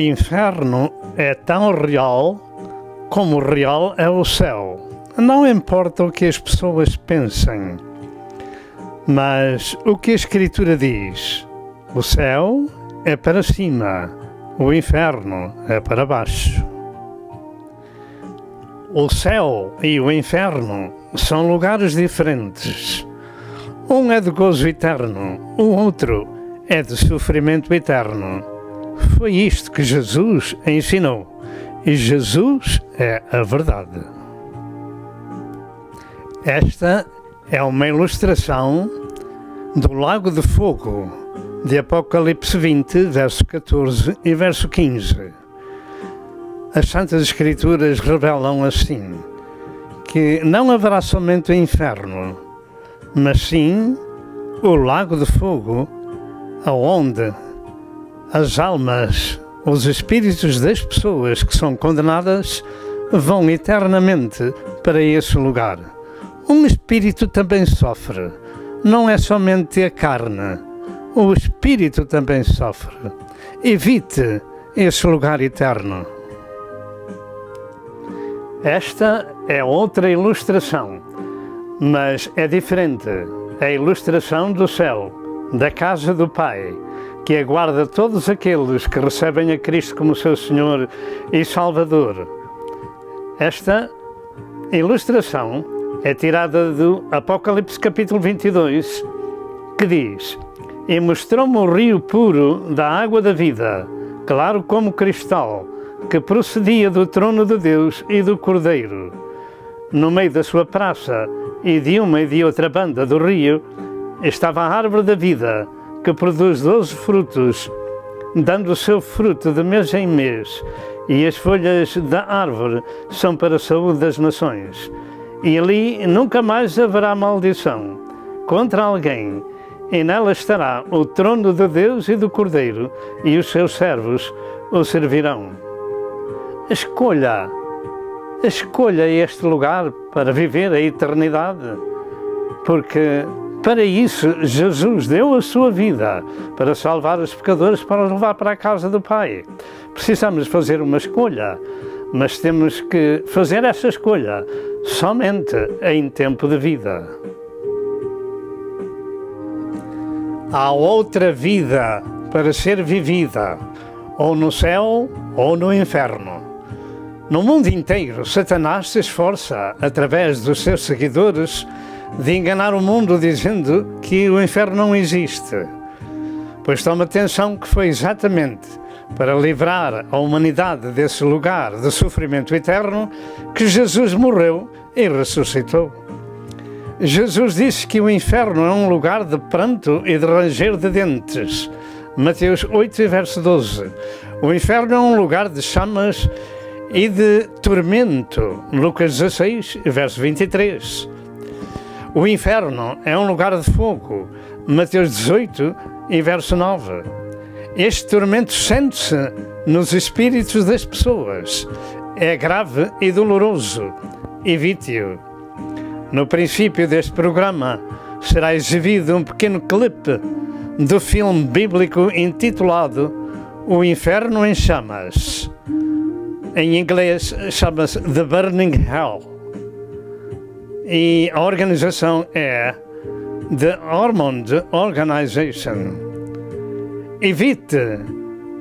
inferno é tão real como real é o céu. Não importa o que as pessoas pensem, mas o que a Escritura diz: o céu é para cima, o inferno é para baixo. O céu e o inferno são lugares diferentes. Um é de gozo eterno, o outro é de sofrimento eterno. Foi isto que Jesus ensinou, e Jesus é a verdade. Esta é uma ilustração do lago de fogo de Apocalipse 20, verso 14 e verso 15. As Santas Escrituras revelam assim, que não haverá somente o inferno, mas sim o lago de fogo, aonde as almas, os espíritos das pessoas que são condenadas vão eternamente para esse lugar. Um espírito também sofre, não é somente a carne, o espírito também sofre. Evite esse lugar eterno. Esta é outra ilustração, mas é diferente. É a ilustração do céu, da casa do Pai, que aguarda todos aqueles que recebem a Cristo como seu Senhor e Salvador. Esta ilustração é tirada do Apocalipse capítulo 22, que diz: E mostrou-me o rio puro da água da vida, claro como cristal, que procedia do trono de Deus e do Cordeiro. No meio da sua praça e de uma e de outra banda do rio estava a árvore da vida, que produz 12 frutos, dando o seu fruto de mês em mês, e as folhas da árvore são para a saúde das nações. E ali nunca mais haverá maldição contra alguém, e nela estará o trono de Deus e do Cordeiro, e os seus servos o servirão. Escolha este lugar para viver a eternidade, porque para isso Jesus deu a sua vida, para salvar os pecadores, para os levar para a casa do Pai. Precisamos fazer uma escolha, mas temos que fazer essa escolha somente em tempo de vida. Há outra vida para ser vivida, ou no céu ou no inferno. No mundo inteiro, Satanás se esforça, através dos seus seguidores, de enganar o mundo dizendo que o inferno não existe. Pois toma atenção que foi exatamente para livrar a humanidade desse lugar de sofrimento eterno que Jesus morreu e ressuscitou. Jesus disse que o inferno é um lugar de pranto e de ranger de dentes. Mateus 8, verso 12. O inferno é um lugar de chamas e de tormento. Lucas 16, verso 23. O inferno é um lugar de fogo. Mateus 18 e verso 9. Este tormento sente-se nos espíritos das pessoas. É grave e doloroso. Evite-o. No princípio deste programa será exibido um pequeno clipe do filme bíblico intitulado O Inferno em Chamas. Em inglês chama-se The Burning Hell. E a organização é The Ormond Organization. Evite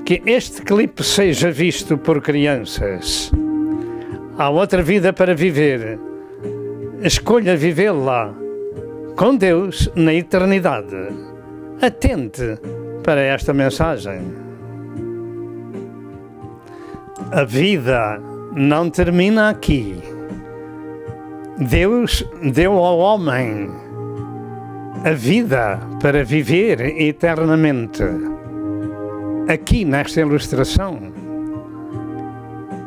que este clipe seja visto por crianças. Há outra vida para viver. Escolha vivê-la com Deus na eternidade. Atente para esta mensagem. A vida não termina aqui. Deus deu ao homem a vida para viver eternamente. Aqui nesta ilustração,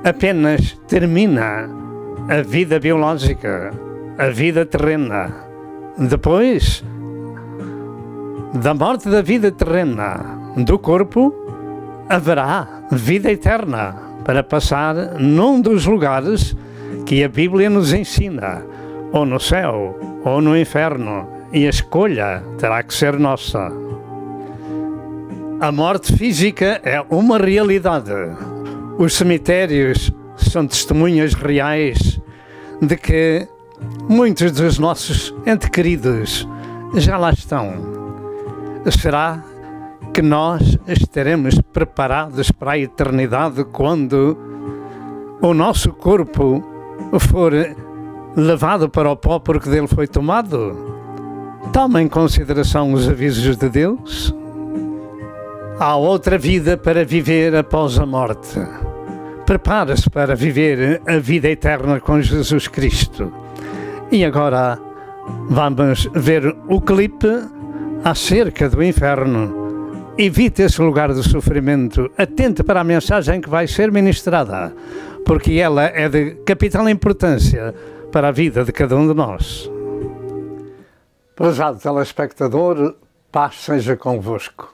apenas termina a vida biológica, a vida terrena. Depois da morte da vida terrena do corpo, haverá vida eterna para passar num dos lugares que a Bíblia nos ensina, ou no céu, ou no inferno, e a escolha terá que ser nossa. A morte física é uma realidade. Os cemitérios são testemunhas reais de que muitos dos nossos entes queridos já lá estão. Será que nós estaremos preparados para a eternidade quando o nosso corpo for levado para o pó porque dele foi tomado? Toma em consideração os avisos de Deus. Há outra vida para viver após a morte. Prepara-se para viver a vida eterna com Jesus Cristo. E agora vamos ver o clipe acerca do inferno. Evite esse lugar de sofrimento. Atente para a mensagem que vai ser ministrada, porque ela é de capital importância para a vida de cada um de nós. Prezado telespectador, paz seja convosco.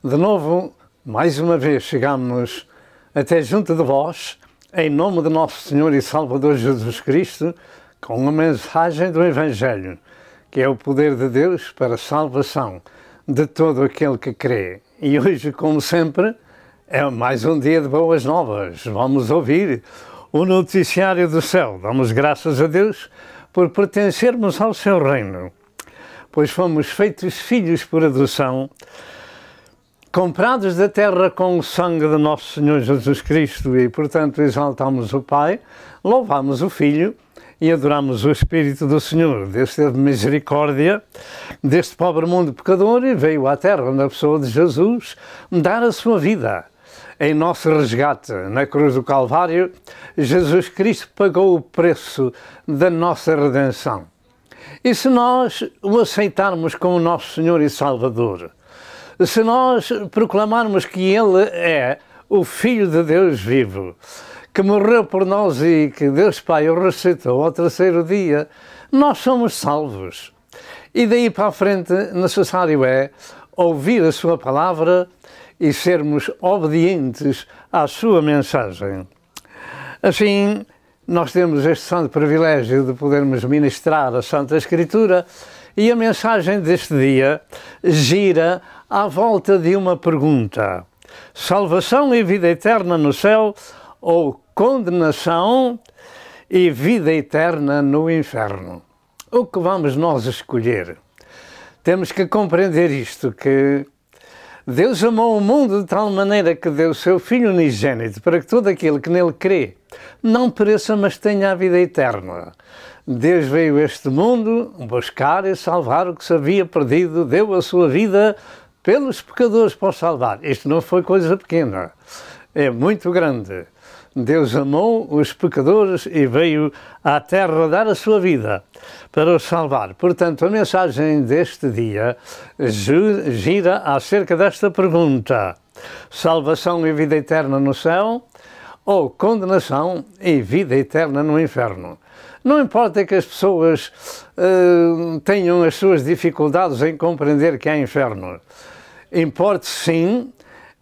De novo, mais uma vez chegamos até junto de vós, em nome de nosso Senhor e Salvador Jesus Cristo, com a mensagem do Evangelho, que é o poder de Deus para a salvação de todo aquele que crê. E hoje, como sempre, é mais um dia de boas novas. Vamos ouvir o noticiário do céu. Damos graças a Deus por pertencermos ao seu reino, pois fomos feitos filhos por adoção, comprados da terra com o sangue de nosso Senhor Jesus Cristo, e portanto exaltamos o Pai, louvamos o Filho e adoramos o Espírito do Senhor. Deus teve misericórdia deste pobre mundo pecador e veio à terra na pessoa de Jesus dar a sua vida em nosso resgate. Na cruz do Calvário, Jesus Cristo pagou o preço da nossa redenção. E se nós o aceitarmos como nosso Senhor e Salvador, se nós proclamarmos que Ele é o Filho de Deus vivo, que morreu por nós e que Deus Pai o ressuscitou ao terceiro dia, nós somos salvos. E daí para a frente necessário é ouvir a sua palavra e sermos obedientes à sua mensagem. Assim, nós temos este santo privilégio de podermos ministrar a Santa Escritura, e a mensagem deste dia gira à volta de uma pergunta: salvação e vida eterna no céu ou condenação e vida eterna no inferno? O que vamos nós escolher? Temos que compreender isto, que Deus amou o mundo de tal maneira que deu o seu Filho unigênito para que todo aquele que nele crê não pereça, mas tenha a vida eterna. Deus veio a este mundo buscar e salvar o que se havia perdido, deu a sua vida pelos pecadores para os salvar. Isto não foi coisa pequena, é muito grande. Deus amou os pecadores e veio à terra dar a sua vida para os salvar. Portanto, a mensagem deste dia gira acerca desta pergunta: salvação e vida eterna no céu ou condenação e vida eterna no inferno? Não importa que as pessoas tenham as suas dificuldades em compreender que há inferno. Importa sim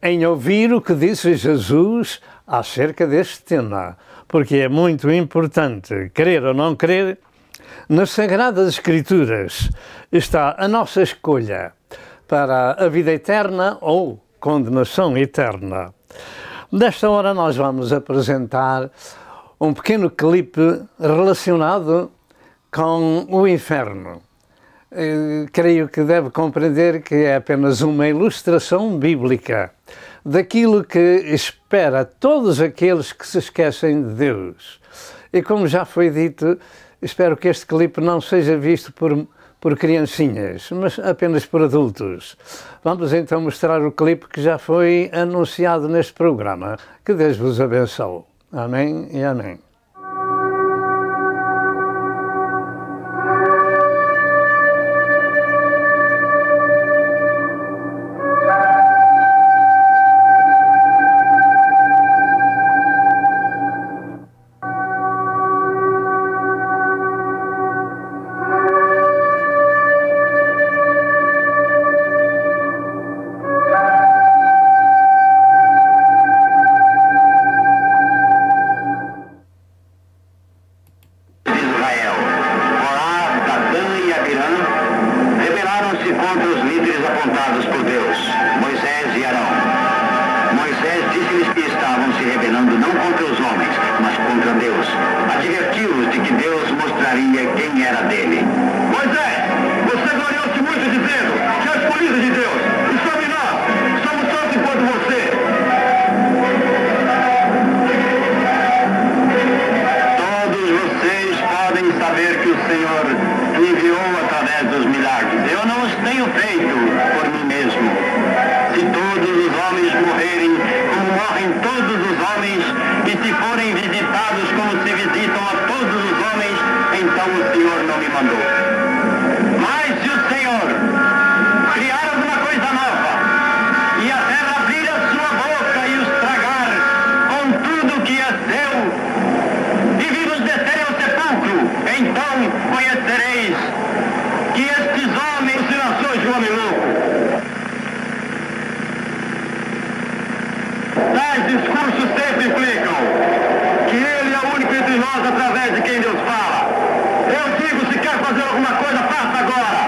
em ouvir o que disse Jesus acerca deste tema, porque é muito importante, crer ou não crer, nas Sagradas Escrituras está a nossa escolha para a vida eterna ou condenação eterna. Desta hora nós vamos apresentar um pequeno clipe relacionado com o inferno. Creio que deve compreender que é apenas uma ilustração bíblica daquilo que espera todos aqueles que se esquecem de Deus. E como já foi dito, espero que este clipe não seja visto por criancinhas, mas apenas por adultos. Vamos então mostrar o clipe que já foi anunciado neste programa. Que Deus vos abençoe. Amém e amém. mas contra Deus. Advertiu-os de que Deus mostraria quem era dele. Moisés, você gloriou-se muito dizendo que a escolhida de Deus, e sobre nós, somos tantos quanto você. Todos vocês podem saber que o Senhor me enviou através dos milagres. Eu não os tenho feito por mim mesmo. Se todos os homens morrerem como morrem todos os homens, e se forem visitados como se visitam a todos os homens, então o Senhor não me mandou. Mas se o Senhor criar alguma coisa nova, e a terra abrir a sua boca e os tragar com tudo que é seu, e vivos descerem ao sepulcro, então conhecereis que estes homens, alucinações de um homem louco. Tais discursos sempre implicam que ele é o único entre nós através de quem Deus fala. Eu digo, se quer fazer alguma coisa, faça agora.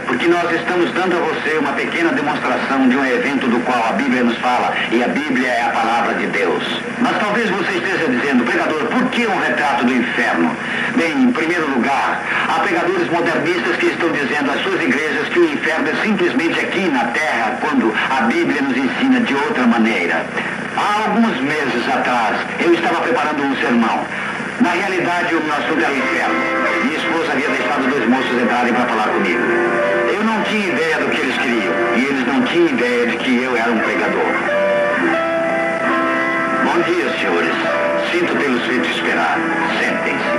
Porque nós estamos dando a você uma pequena demonstração de um evento do qual a Bíblia nos fala, e a Bíblia é a palavra de Deus. Mas talvez você esteja dizendo, pregador, por que um retrato do inferno? Bem, em primeiro lugar, há pregadores modernistas que estão dizendo às suas igrejas que o inferno é simplesmente aqui na terra, quando a Bíblia nos ensina de outra maneira. Há alguns meses atrás, eu estava preparando um sermão. Na realidade, o meu assunto era o inferno. Minha esposa havia deixado dois moços entrarem para falar comigo. Eu não tinha ideia do que eles queriam, e eles não tinham ideia de que eu era um pregador. Bom dia, senhores. Sinto tê-los feito esperar. Sentem-se.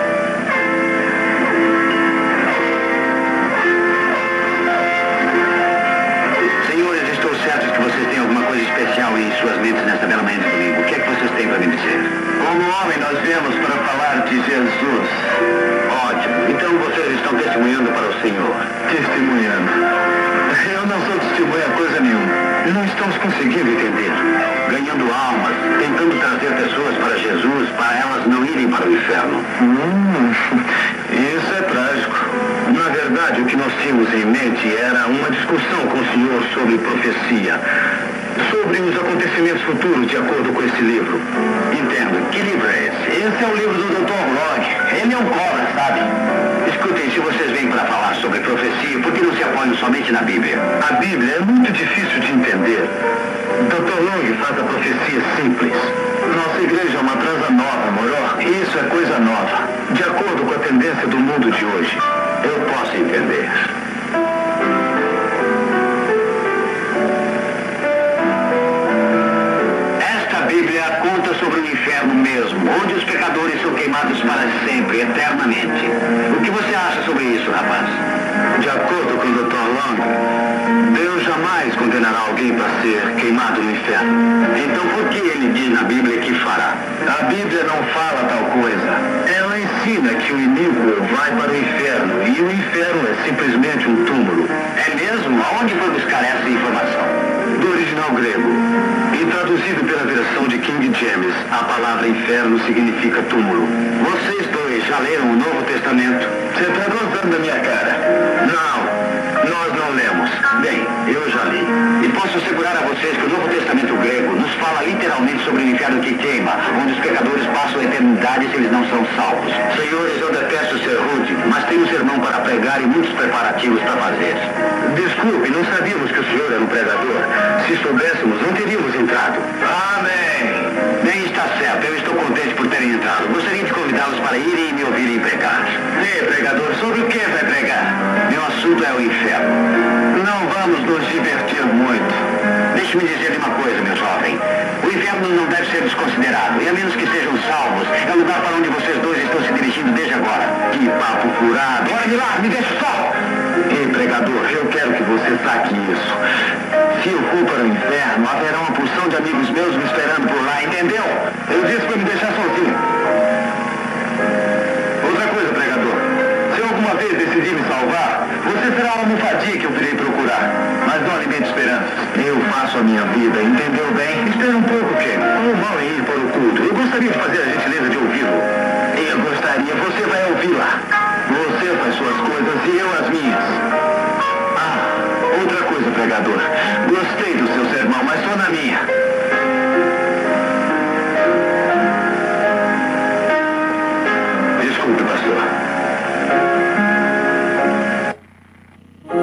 Senhores, estou certo de que vocês têm alguma coisa especial em suas mentes nesta bela manhã de domingo. O que é que vocês têm para me dizer? Como homem, nós viemos para falar de Jesus. Ótimo. Então vocês estão testemunhando para o Senhor. Testemunhando. Eu não sou testemunha coisa nenhuma. Não estamos conseguindo entender. Ganhando almas, tentando trazer pessoas para Jesus, para elas não irem para o inferno. Isso é trágico. Na verdade, o que nós tínhamos em mente era uma discussão com o Senhor sobre profecia. Sobre os acontecimentos futuros, de acordo com esse livro. Entendo. Que livro é esse? Esse é o livro do Dr. Log. Ele é um cobra, sabe? Escutem, se vocês vêm para falar sobre profecia, por que não se apoiam somente na Bíblia? A Bíblia é muito difícil de entender. Dr. Long faz a profecia simples. Nossa igreja é uma transa nova, moro? Isso é coisa nova. De acordo com a tendência do mundo de hoje. Eu posso entender. Conta sobre o inferno mesmo, onde os pecadores são queimados para sempre, eternamente. O que você acha sobre isso, rapaz? De acordo com o Dr. Long, Deus jamais condenará alguém para ser queimado no inferno. Então por que ele diz na Bíblia que fará? A Bíblia não fala tal coisa. Ela ensina que o iníquo vai para o inferno, e o inferno é simplesmente um túmulo. É mesmo? Aonde foi buscar essa informação? Do original grego. E traduzido pela versão de King James, a palavra inferno significa túmulo. Vocês dois já leram o Novo Testamento? Você está gozando da minha cara? Não, nós não lemos. Bem, eu já li. E posso assegurar a vocês que o Novo Testamento grego nos fala literalmente sobre o inferno que queima, onde os pecadores passam a eternidade se eles não são salvos. Senhores, eu detesto ser rude, mas tenho um sermão para pregar e muitos preparativos para fazer. Desculpe, não sabíamos que o senhor era um pregador. Se soubéssemos, não teríamos entrado. Amém. Bem, está certo. Eu estou contente por terem entrado. Gostaria de convidá-los para irem e me ouvirem pregar. Ei, pregador, sobre o que vai pregar? Meu assunto é o inferno. Não vamos nos divertir muito. Deixe-me dizer-lhe uma coisa, meu jovem. O inferno não deve ser desconsiderado, e a menos que sejam salvos, é o lugar para onde vocês dois estão se dirigindo desde agora. Que papo furado. Bora de lá, me deixa só! Ei, pregador, eu quero que você saque isso. Se eu for para o inferno, haverá uma porção de amigos meus me esperando por lá, entendeu? Eu disse para me deixar sozinho. Outra coisa, pregador. Se eu alguma vez decidir me salvar, você será uma almofadinha que eu virei procurar. Mas não alimente esperanças. Eu faço a minha vida, entendeu bem? Espera um pouco, Kenny. Como mal em ir para o culto. Eu gostaria de fazer a gentileza de ouvi-lo. Eu gostaria. Você vai ouvir lá. Você faz suas coisas e eu as minhas. Ah, outra coisa, pregador. Gostei do seu sermão, mas só na minha. Desculpe, pastor.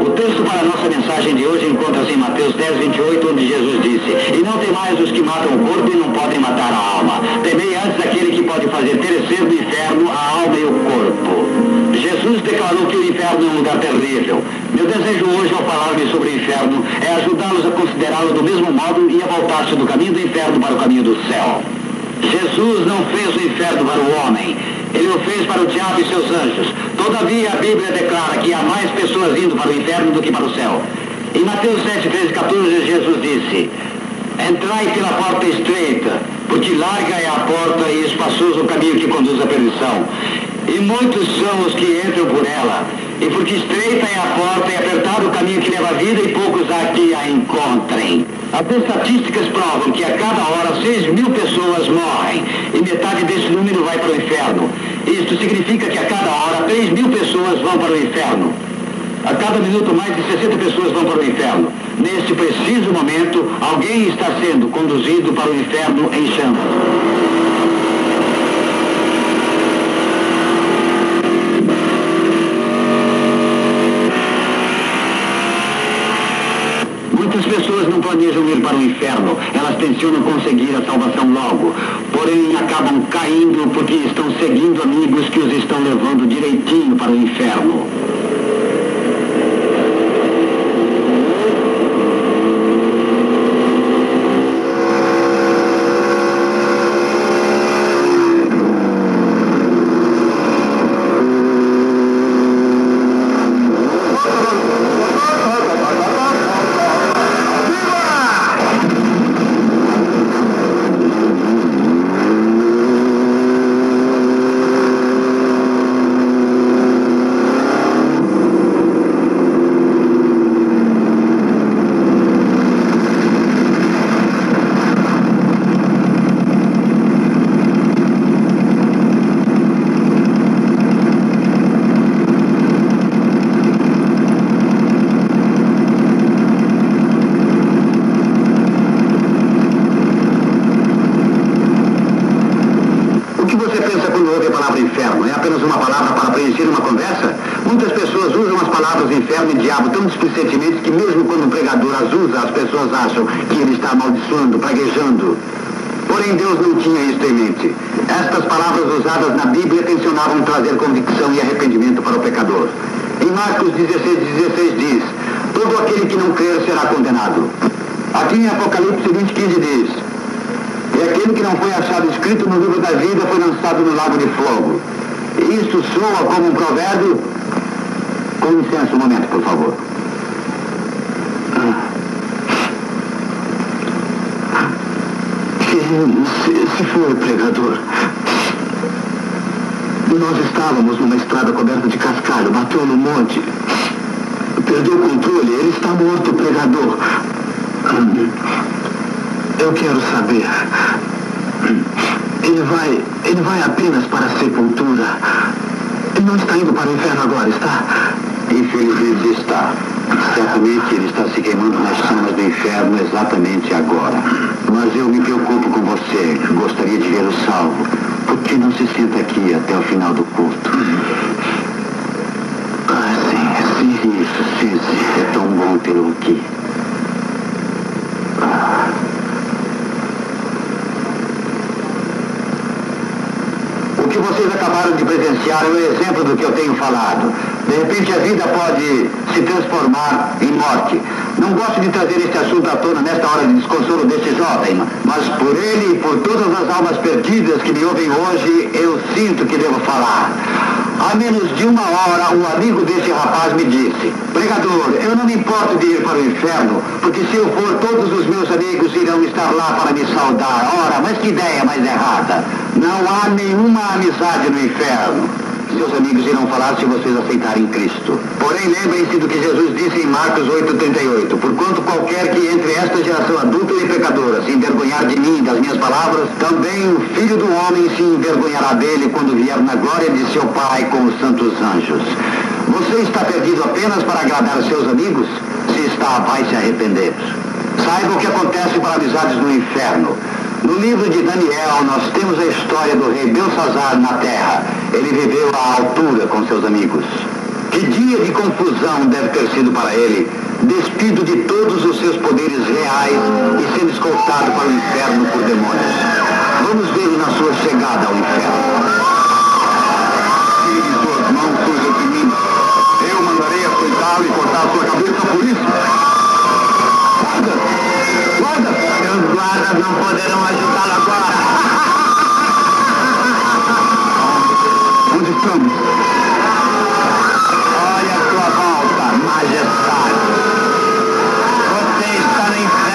O texto para a nossa mensagem de hoje encontra-se em Mateus 10, 28, onde Jesus disse: E não temais os que matam o corpo e não podem matar a alma. Temei antes aquele que pode fazer perecer no inferno a alma e o corpo. Jesus declarou que o inferno é um lugar terrível. Meu desejo hoje, ao falar-lhe sobre o inferno, é ajudá-los a considerá-lo do mesmo modo e a voltar-se do caminho do inferno para o caminho do céu. Jesus não fez o inferno para o homem. Ele o fez para o diabo e seus anjos. Todavia, a Bíblia declara que há mais pessoas indo para o inferno do que para o céu. Em Mateus 7, 13, 14, Jesus disse: Entrai pela porta estreita, porque larga é a porta e espaçoso o caminho que conduz à perdição. E muitos são os que entram por ela. E porque estreita é a porta e apertado o caminho que leva à vida, e poucos há que a encontrem. As estatísticas provam que a cada hora 6.000 pessoas morrem, e metade desse número vai para o inferno. Isto significa que a cada hora 3.000 pessoas vão para o inferno. A cada minuto mais de 60 pessoas vão para o inferno. Neste preciso momento, alguém está sendo conduzido para o inferno em chamas. Muitas pessoas não planejam ir para o inferno, elas tensionam conseguir a salvação logo, porém acabam caindo porque estão seguindo amigos que os estão levando direitinho para o inferno. Inferno e diabo tão displicentemente que mesmo quando o pregador as usa, as pessoas acham que ele está amaldiçoando, praguejando. Porém, Deus não tinha isso em mente. Estas palavras usadas na Bíblia tensionavam trazer convicção e arrependimento para o pecador. Em Marcos 16:16 diz: todo aquele que não crer será condenado. Aqui em Apocalipse 20:15 diz: e aquele que não foi achado escrito no livro da vida foi lançado no lago de fogo. Isso soa como um provérbio. Com licença, um momento, por favor. Se for, pregador. Nós estávamos numa estrada coberta de cascalho, bateu no monte. Perdeu o controle, ele está morto, pregador. Eu quero saber. Ele vai apenas para a sepultura. Ele não está indo para o inferno agora, está? Infelizmente está. Certamente ele está se queimando nas chamas do inferno exatamente agora. Mas eu me preocupo com você. Gostaria de vê-lo salvo. Por que não se senta aqui até o final do culto? Sim. Isso, sim. É tão bom tê-lo aqui. O que vocês acabaram de presenciar é um exemplo do que eu tenho falado. De repente a vida pode se transformar em morte. Não gosto de trazer este assunto à tona nesta hora de desconsolo deste jovem, mas por ele e por todas as almas perdidas que me ouvem hoje, eu sinto que devo falar. Há menos de uma hora, um amigo deste rapaz me disse: pregador, eu não me importo de ir para o inferno, porque se eu for, todos os meus amigos irão estar lá para me saudar. Ora, mas que ideia mais errada. Não há nenhuma amizade no inferno. Seus amigos irão falar se vocês aceitarem Cristo. Porém, lembrem-se do que Jesus disse em Marcos 8,38. Porquanto qualquer que entre esta geração adúltera e pecadora se envergonhar de mim e das minhas palavras, também o Filho do Homem se envergonhará dele quando vier na glória de seu Pai com os santos anjos. Você está perdido apenas para agradar os seus amigos? Se está, vai se arrepender. Saiba o que acontece para amizades no inferno. No livro de Daniel, nós temos a história do rei Belsazar na terra. Ele viveu à altura com seus amigos. Que dia de confusão deve ter sido para ele, despido de todos os seus poderes reais e sendo escoltado para o inferno por demônios. Vamos vê-lo na sua chegada ao inferno. Tire suas mãos sujas de mim. Eu mandarei açoitá-lo e cortar sua cabeça por isso. Seus guardas não poderão ajudá-lo agora. Onde estamos? Olha a sua volta, majestade. Você está no inferno.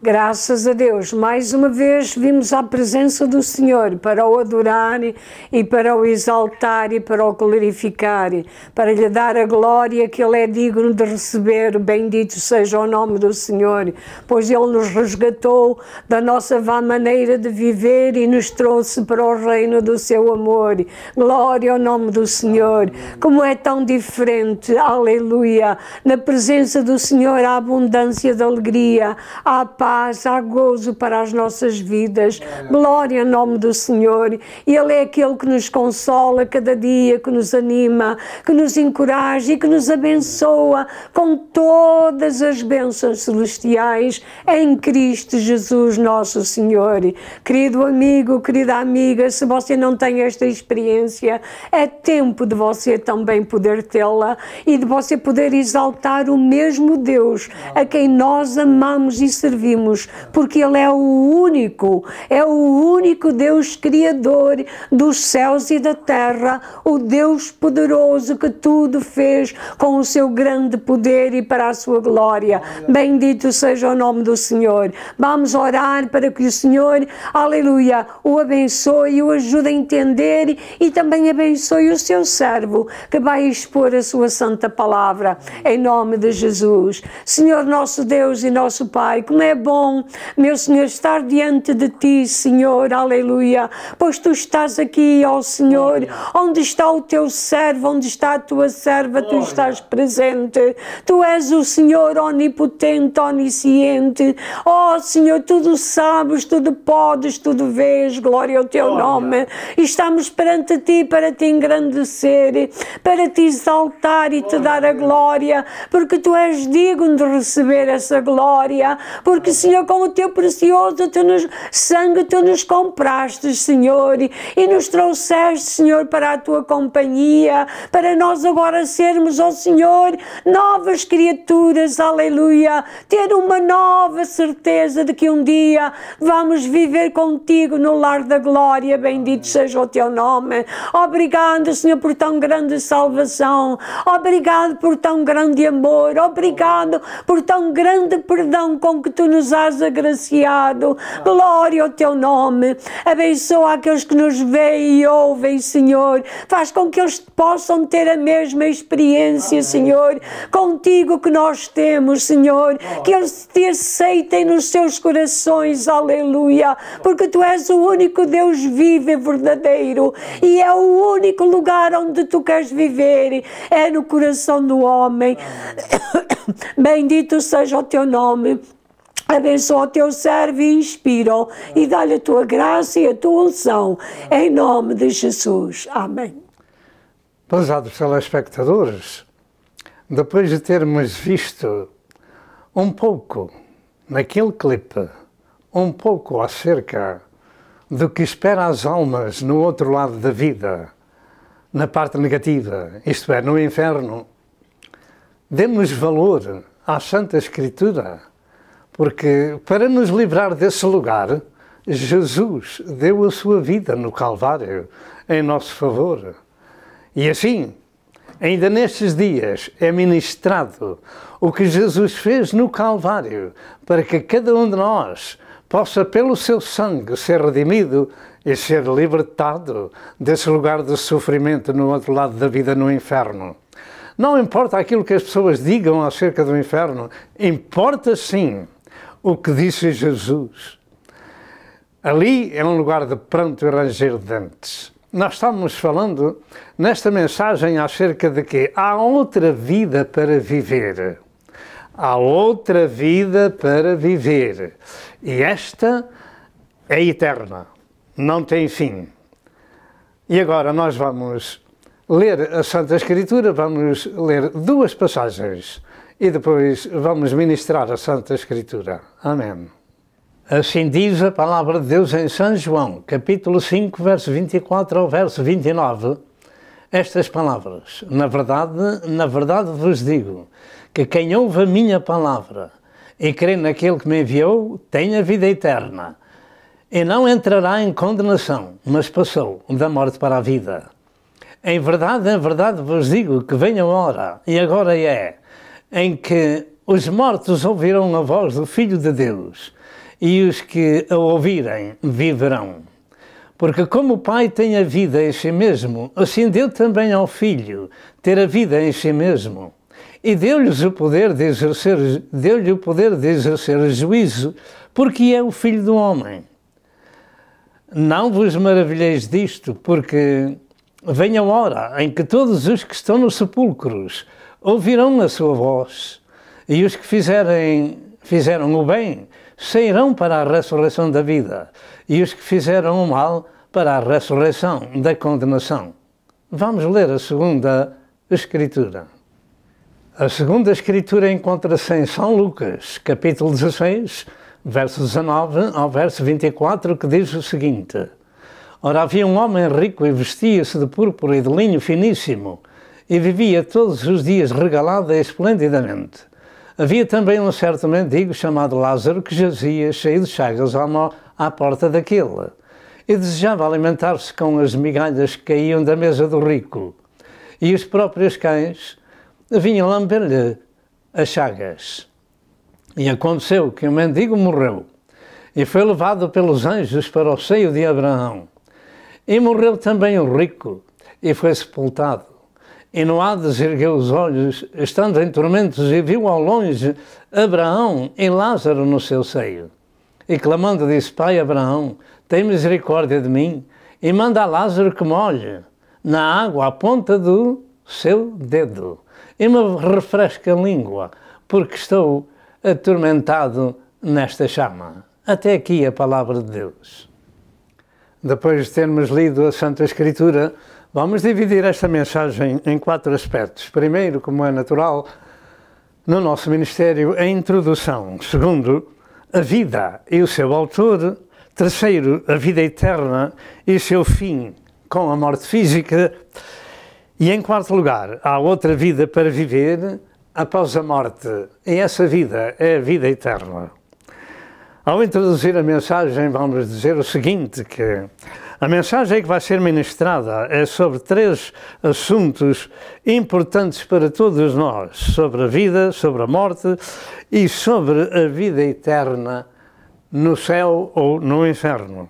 Graças a Deus, mais uma vez vimos a presença do Senhor para o adorar e para o exaltar e para o glorificar, para lhe dar a glória que Ele é digno de receber. Bendito seja o nome do Senhor, pois Ele nos resgatou da nossa vã maneira de viver e nos trouxe para o reino do seu amor. Glória ao nome do Senhor. Como é tão diferente, aleluia, na presença do Senhor há abundância de alegria, há paz, há gozo para as nossas vidas. Glória ao nome do Senhor. Ele é aquele que nos consola cada dia, que nos anima, que nos encoraja e que nos abençoa com todas as bênçãos celestiais em Cristo Jesus nosso Senhor. Querido amigo, querida amiga, se você não tem esta experiência, é tempo de você também poder tê-la e de você poder exaltar o mesmo Deus a quem nós amamos e servimos temos, porque Ele é o único Deus Criador dos céus e da terra, o Deus poderoso que tudo fez com o seu grande poder e para a sua glória. Bendito seja o nome do Senhor. Vamos orar para que o Senhor, aleluia, o abençoe e o ajude a entender e também abençoe o seu servo que vai expor a sua santa palavra, em nome de Jesus. Senhor nosso Deus e nosso Pai, como é bom, meu Senhor, estar diante de Ti, Senhor, aleluia, pois Tu estás aqui, ó Senhor, onde está o Teu servo, onde está a Tua serva, Tu estás presente, Tu és o Senhor onipotente, onisciente, ó Senhor, tudo sabes, tudo podes, tudo vês, glória ao Teu nome. Estamos perante Ti para Te engrandecer, para Te exaltar e Te dar a glória, porque Tu és digno de receber essa glória, porque Senhor, com o Teu precioso sangue Tu nos compraste, Senhor, e nos trouxeste, Senhor, para a Tua companhia, para nós agora sermos, ó Senhor, novas criaturas, aleluia, ter uma nova certeza de que um dia vamos viver contigo no lar da glória. Bendito seja o Teu nome. Obrigado, Senhor, por tão grande salvação, obrigado por tão grande amor, obrigado por tão grande perdão com que Tu nos has agraciado. Glória ao Teu nome. Abençoa aqueles que nos veem e ouvem, Senhor, faz com que eles possam ter a mesma experiência, Senhor, contigo que nós temos, Senhor, que eles Te aceitem nos seus corações, aleluia, porque Tu és o único Deus vivo e verdadeiro, e é o único lugar onde Tu queres viver, é no coração do homem. Bendito seja o Teu nome. Abençoa o Teu servo e inspira-o e dá-lhe a Tua graça e a Tua unção, em nome de Jesus. Amém. Prezados telespectadores, depois de termos visto um pouco naquele clipe, um pouco acerca do que espera as almas no outro lado da vida, na parte negativa, isto é, no inferno, demos valor à Santa Escritura, porque para nos livrar desse lugar, Jesus deu a sua vida no Calvário em nosso favor. E assim, ainda nestes dias é ministrado o que Jesus fez no Calvário, para que cada um de nós possa, pelo seu sangue, ser redimido e ser libertado desse lugar de sofrimento no outro lado da vida, no inferno. Não importa aquilo que as pessoas digam acerca do inferno, importa sim o que disse Jesus. Ali é um lugar de pranto e ranger de dentes. Nós estamos falando nesta mensagem acerca de que há outra vida para viver. Há outra vida para viver. E esta é eterna, não tem fim. E agora nós vamos ler a Santa Escritura, vamos ler duas passagens e depois vamos ministrar a Santa Escritura. Amém. Assim diz a palavra de Deus em São João, capítulo 5, verso 24 ao verso 29, estas palavras. Na verdade vos digo, que quem ouve a minha palavra e crê naquele que me enviou, tem a vida eterna, e não entrará em condenação, mas passou da morte para a vida. Em verdade vos digo que vem a hora, e agora é, em que os mortos ouvirão a voz do Filho de Deus, e os que a ouvirem viverão. Porque como o Pai tem a vida em si mesmo, assim deu também ao Filho ter a vida em si mesmo. E deu-lhes o poder de exercer juízo, porque é o Filho do Homem. Não vos maravilheis disto, porque vem a hora em que todos os que estão nos sepulcros ouvirão a sua voz, e os que fizeram o bem sairão para a ressurreição da vida, e os que fizeram o mal para a ressurreição da condenação. Vamos ler a segunda Escritura. A segunda Escritura encontra-se em São Lucas, capítulo 16, verso 19 ao verso 24, que diz o seguinte: Ora, havia um homem rico e vestia-se de púrpura e de linho finíssimo, e vivia todos os dias regalado e esplendidamente. Havia também um certo mendigo chamado Lázaro que jazia cheio de chagas à porta daquele e desejava alimentar-se com as migalhas que caíam da mesa do rico. E os próprios cães vinham lamber-lhe as chagas. E aconteceu que o mendigo morreu e foi levado pelos anjos para o seio de Abraão. E morreu também o rico e foi sepultado. E no Hades ergueu os olhos, estando em tormentos, e viu ao longe Abraão e Lázaro no seu seio. E clamando disse: Pai Abraão, tem misericórdia de mim, e manda a Lázaro que molhe na água a ponta do seu dedo, e me refresque a língua, porque estou atormentado nesta chama. Até aqui a palavra de Deus. Depois de termos lido a Santa Escritura, vamos dividir esta mensagem em 4 aspectos. Primeiro, como é natural, no nosso ministério, a introdução. Segundo, a vida e o seu autor. Terceiro, a vida eterna e o seu fim, com a morte física. E em quarto lugar, há outra vida para viver após a morte. E essa vida é a vida eterna. Ao introduzir a mensagem, vamos dizer o seguinte, que a mensagem que vai ser ministrada é sobre 3 assuntos importantes para todos nós, sobre a vida, sobre a morte e sobre a vida eterna no céu ou no inferno.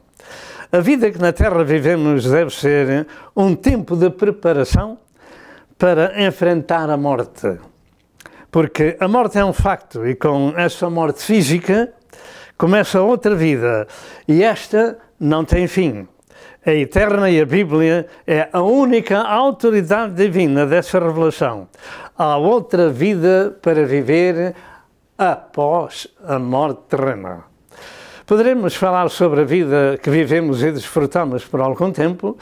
A vida que na Terra vivemos deve ser um tempo de preparação para enfrentar a morte, porque a morte é um facto e com essa morte física começa outra vida e esta não tem fim. É eterna e a Bíblia é a única autoridade divina dessa revelação. Há outra vida para viver após a morte terrena. Poderemos falar sobre a vida que vivemos e desfrutamos por algum tempo,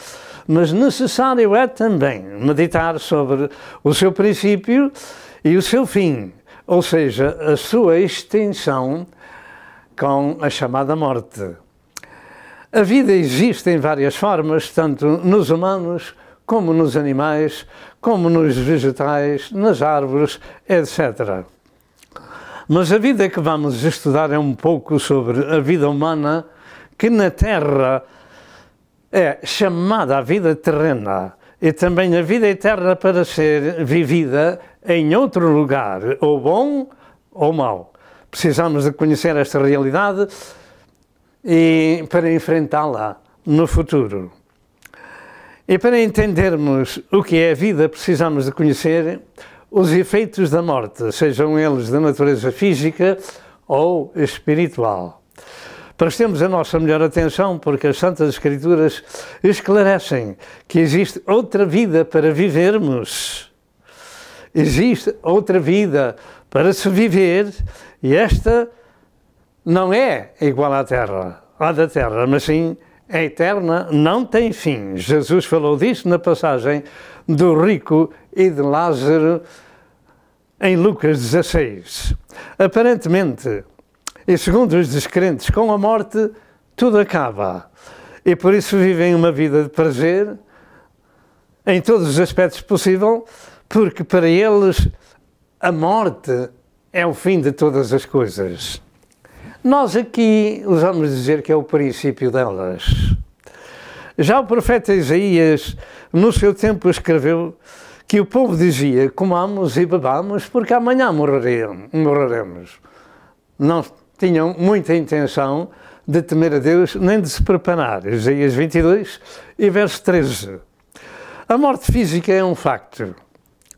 mas necessário é também meditar sobre o seu princípio e o seu fim, ou seja, a sua extinção com a chamada morte. A vida existe em várias formas, tanto nos humanos, como nos animais, como nos vegetais, nas árvores, etc. Mas a vida que vamos estudar é um pouco sobre a vida humana, que na Terra é chamada a vida terrena, e também a vida eterna para ser vivida em outro lugar, ou bom ou mau. Precisamos de conhecer esta realidade e para enfrentá-la no futuro. E para entendermos o que é a vida, precisamos de conhecer os efeitos da morte, sejam eles de natureza física ou espiritual. Prestemos a nossa melhor atenção, porque as Santas Escrituras esclarecem que existe outra vida para vivermos. Existe outra vida para se viver, e esta não é igual à Terra, à da Terra, mas sim é eterna, não tem fim. Jesus falou disso na passagem do rico e de Lázaro em Lucas 16. Aparentemente, e segundo os descrentes, com a morte tudo acaba, e por isso vivem uma vida de prazer em todos os aspectos possíveis, porque para eles a morte é o fim de todas as coisas. Nós aqui usamos dizer que é o princípio delas. Já o profeta Isaías, no seu tempo, escreveu que o povo dizia: comamos e bebamos, porque amanhã morreremos. Não tinham muita intenção de temer a Deus, nem de se preparar. Isaías 22 e verso 13. A morte física é um facto.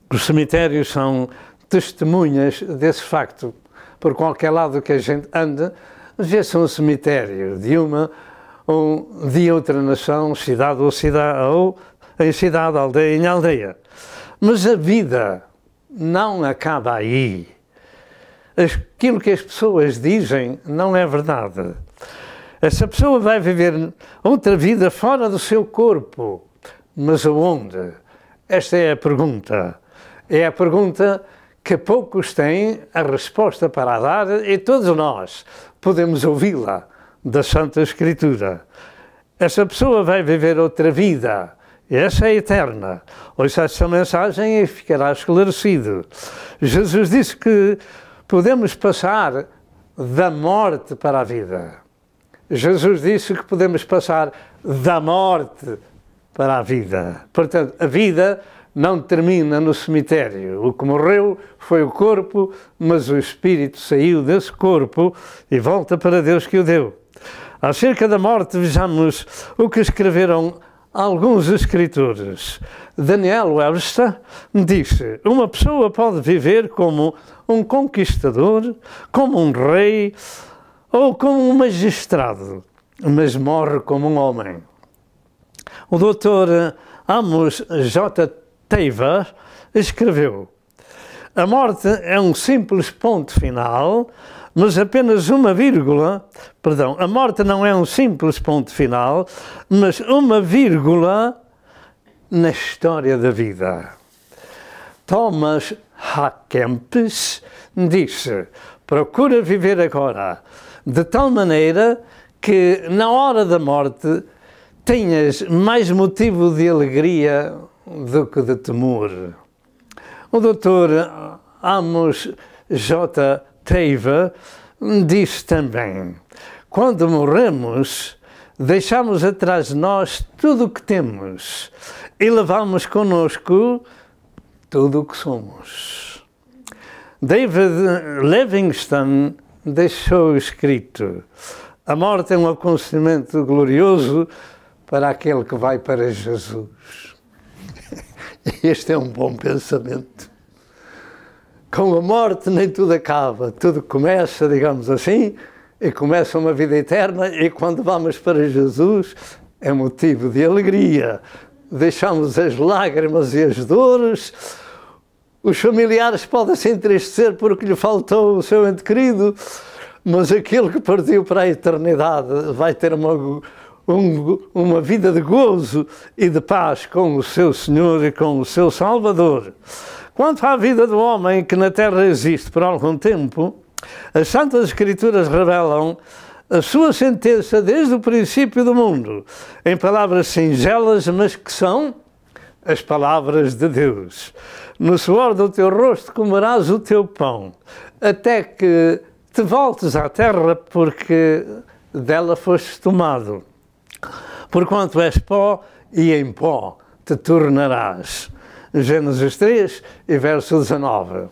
Os cemitérios são testemunhas desse facto. Por qualquer lado que a gente ande, vê-se um cemitério de uma ou de outra nação, cidade, ou em cidade, aldeia em aldeia. Mas a vida não acaba aí. Aquilo que as pessoas dizem não é verdade. Essa pessoa vai viver outra vida fora do seu corpo. Mas aonde? Esta é a pergunta. É a pergunta que poucos têm a resposta para dar, e todos nós podemos ouvi-la da Santa Escritura. Essa pessoa vai viver outra vida, e essa é eterna. Ouça esta mensagem e ficará esclarecido. Jesus disse que podemos passar da morte para a vida. Jesus disse que podemos passar da morte para a vida. Portanto, a vida não termina no cemitério. O que morreu foi o corpo, mas o espírito saiu desse corpo e volta para Deus que o deu. Acerca da morte, vejamos o que escreveram alguns escritores. Daniel Webster disse: uma pessoa pode viver como um conquistador, como um rei ou como um magistrado, mas morre como um homem. O Dr. Amos J. Taylor escreveu: a morte é um simples ponto final, mas apenas uma vírgula, perdão, a morte não é um simples ponto final, mas uma vírgula na história da vida. Thomas A. Kempis disse: procura viver agora, de tal maneira que na hora da morte tenhas mais motivo de alegria do que de temor. O Dr. Amos J. Taylor disse também: quando morremos, deixamos atrás de nós tudo o que temos e levamos connosco tudo o que somos. David Livingstone deixou escrito: a morte é um acontecimento glorioso para aquele que vai para Jesus. Este é um bom pensamento. Com a morte nem tudo acaba, tudo começa, digamos assim, e começa uma vida eterna, e quando vamos para Jesus é motivo de alegria. Deixamos as lágrimas e as dores. Os familiares podem se entristecer porque lhe faltou o seu ente querido, mas aquele que partiu para a eternidade vai ter uma vida de gozo e de paz com o seu Senhor e com o seu Salvador. Quanto à vida do homem que na Terra existe por algum tempo, as Santas Escrituras revelam a sua sentença desde o princípio do mundo, em palavras singelas, mas que são as palavras de Deus. No suor do teu rosto comerás o teu pão, até que te voltes à terra, porque dela fostes tomado. Porquanto és pó, e em pó te tornarás. Gênesis 3 e verso 19.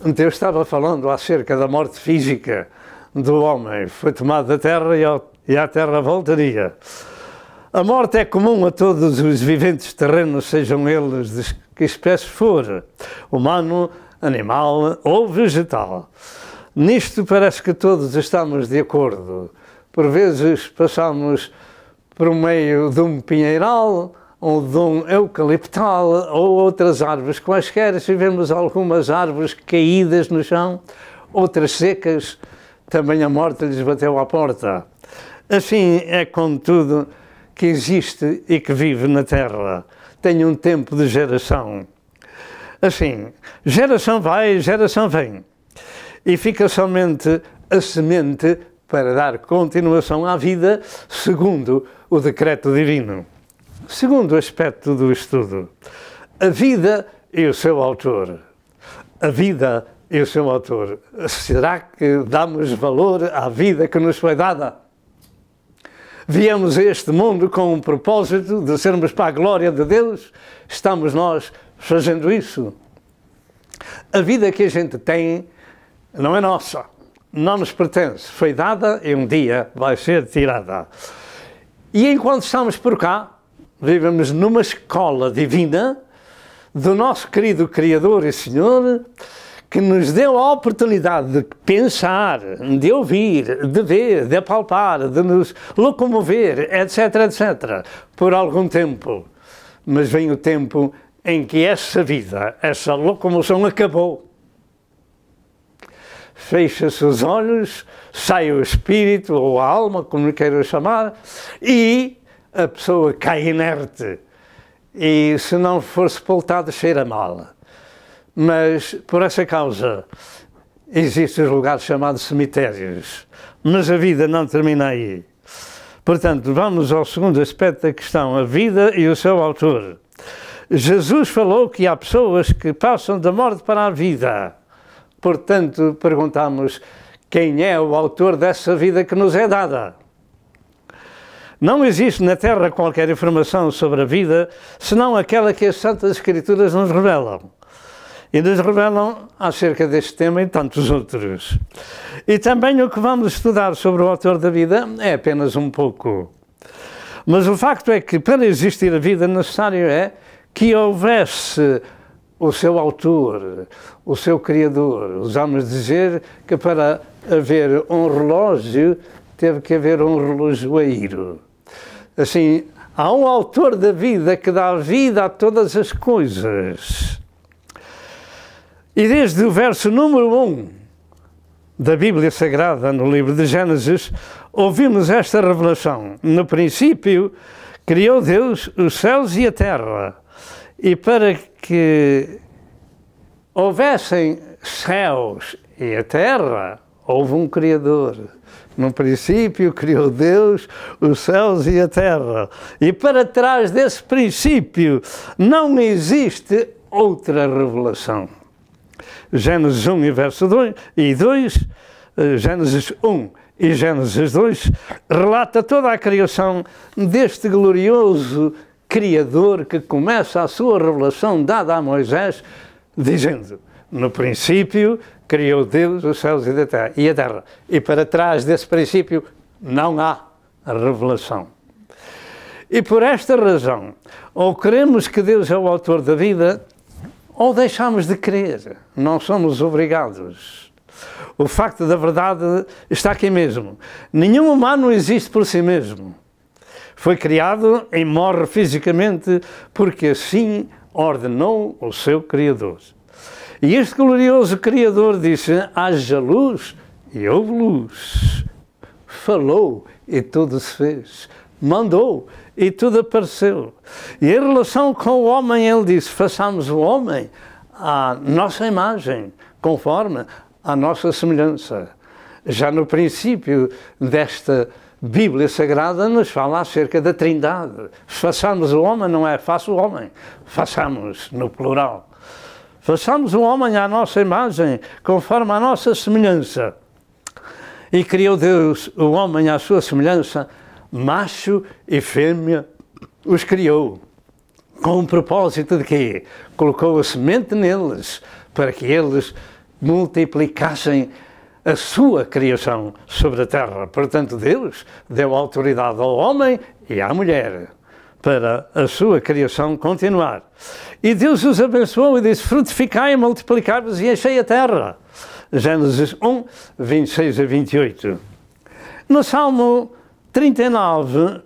Deus estava falando acerca da morte física do homem. Foi tomado da terra e à terra voltaria. A morte é comum a todos os viventes terrenos, sejam eles de que espécie for, humano, animal ou vegetal. Nisto parece que todos estamos de acordo. Por vezes passamos por meio de um pinheiral, ou de um eucaliptal, ou outras árvores quaisquer, e vemos algumas árvores caídas no chão, outras secas, também a morte lhes bateu à porta. Assim é com tudo que existe e que vive na terra. Tem um tempo de geração. Assim, geração vai, geração vem. E fica somente a semente para dar continuação à vida, segundo o decreto divino. Segundo aspecto do estudo, a vida e o seu autor. A vida e o seu autor. Será que damos valor à vida que nos foi dada? Viemos a este mundo com um propósito de sermos para a glória de Deus? Estamos nós fazendo isso? A vida que a gente tem não é nossa, não nos pertence. Foi dada e um dia vai ser tirada. E enquanto estamos por cá, vivemos numa escola divina do nosso querido Criador e Senhor, que nos deu a oportunidade de pensar, de ouvir, de ver, de apalpar, de nos locomover, etc, etc, por algum tempo. Mas vem o tempo em que essa vida, essa locomoção acabou. Fecha-se os olhos, sai o espírito ou a alma, como queiram chamar, e a pessoa cai inerte. E se não for sepultada, cheira mal. Mas, por essa causa, existem os lugares chamados cemitérios. Mas a vida não termina aí. Portanto, vamos ao segundo aspecto da questão, a vida e o seu autor. Jesus falou que há pessoas que passam da morte para a vida. Portanto, perguntamos, quem é o autor dessa vida que nos é dada? Não existe na Terra qualquer informação sobre a vida, senão aquela que as Santas Escrituras nos revelam. E nos revelam acerca deste tema e tantos outros. E também o que vamos estudar sobre o autor da vida é apenas um pouco. Mas o facto é que, para existir a vida, necessário é que houvesse o seu autor, o seu criador. Usamos dizer que para haver um relógio, teve que haver um relojoeiro. Assim, há um autor da vida que dá vida a todas as coisas. E desde o verso número 1 da Bíblia Sagrada, no livro de Gênesis, ouvimos esta revelação. No princípio, criou Deus os céus e a terra. E para que houvessem céus e a terra, houve um Criador. No princípio, criou Deus os céus e a terra. E para trás desse princípio não existe outra revelação. Gênesis 1 e verso 2 e 2, Gênesis 1 e Gênesis 2, relata toda a criação deste glorioso Criador que começa a sua revelação dada a Moisés, dizendo, no princípio criou Deus os céus e a terra. E para trás desse princípio não há revelação. E por esta razão, ou queremos que Deus é o autor da vida, ou deixamos de crer. Não somos obrigados. O facto da verdade está aqui mesmo. Nenhum humano existe por si mesmo. Foi criado e morre fisicamente porque assim ordenou o seu Criador. E este glorioso Criador disse, haja luz e houve luz. Falou e tudo se fez. Mandou e tudo apareceu. E em relação com o homem, ele disse, façamos o homem à nossa imagem, conforme a nossa semelhança. Já no princípio desta Bíblia Sagrada nos fala acerca da Trindade. Façamos o homem, não é faça o homem, façamos no plural. Façamos o homem à nossa imagem, conforme a nossa semelhança. E criou Deus o homem à sua semelhança, macho e fêmea os criou. Com o propósito de quê? Colocou a semente neles, para que eles multiplicassem a sua criação sobre a terra. Portanto, Deus deu autoridade ao homem e à mulher para a sua criação continuar. E Deus os abençoou e disse, frutificai, multiplicai-vos e enchei a terra. Gênesis 1, 26 a 28. No Salmo 39,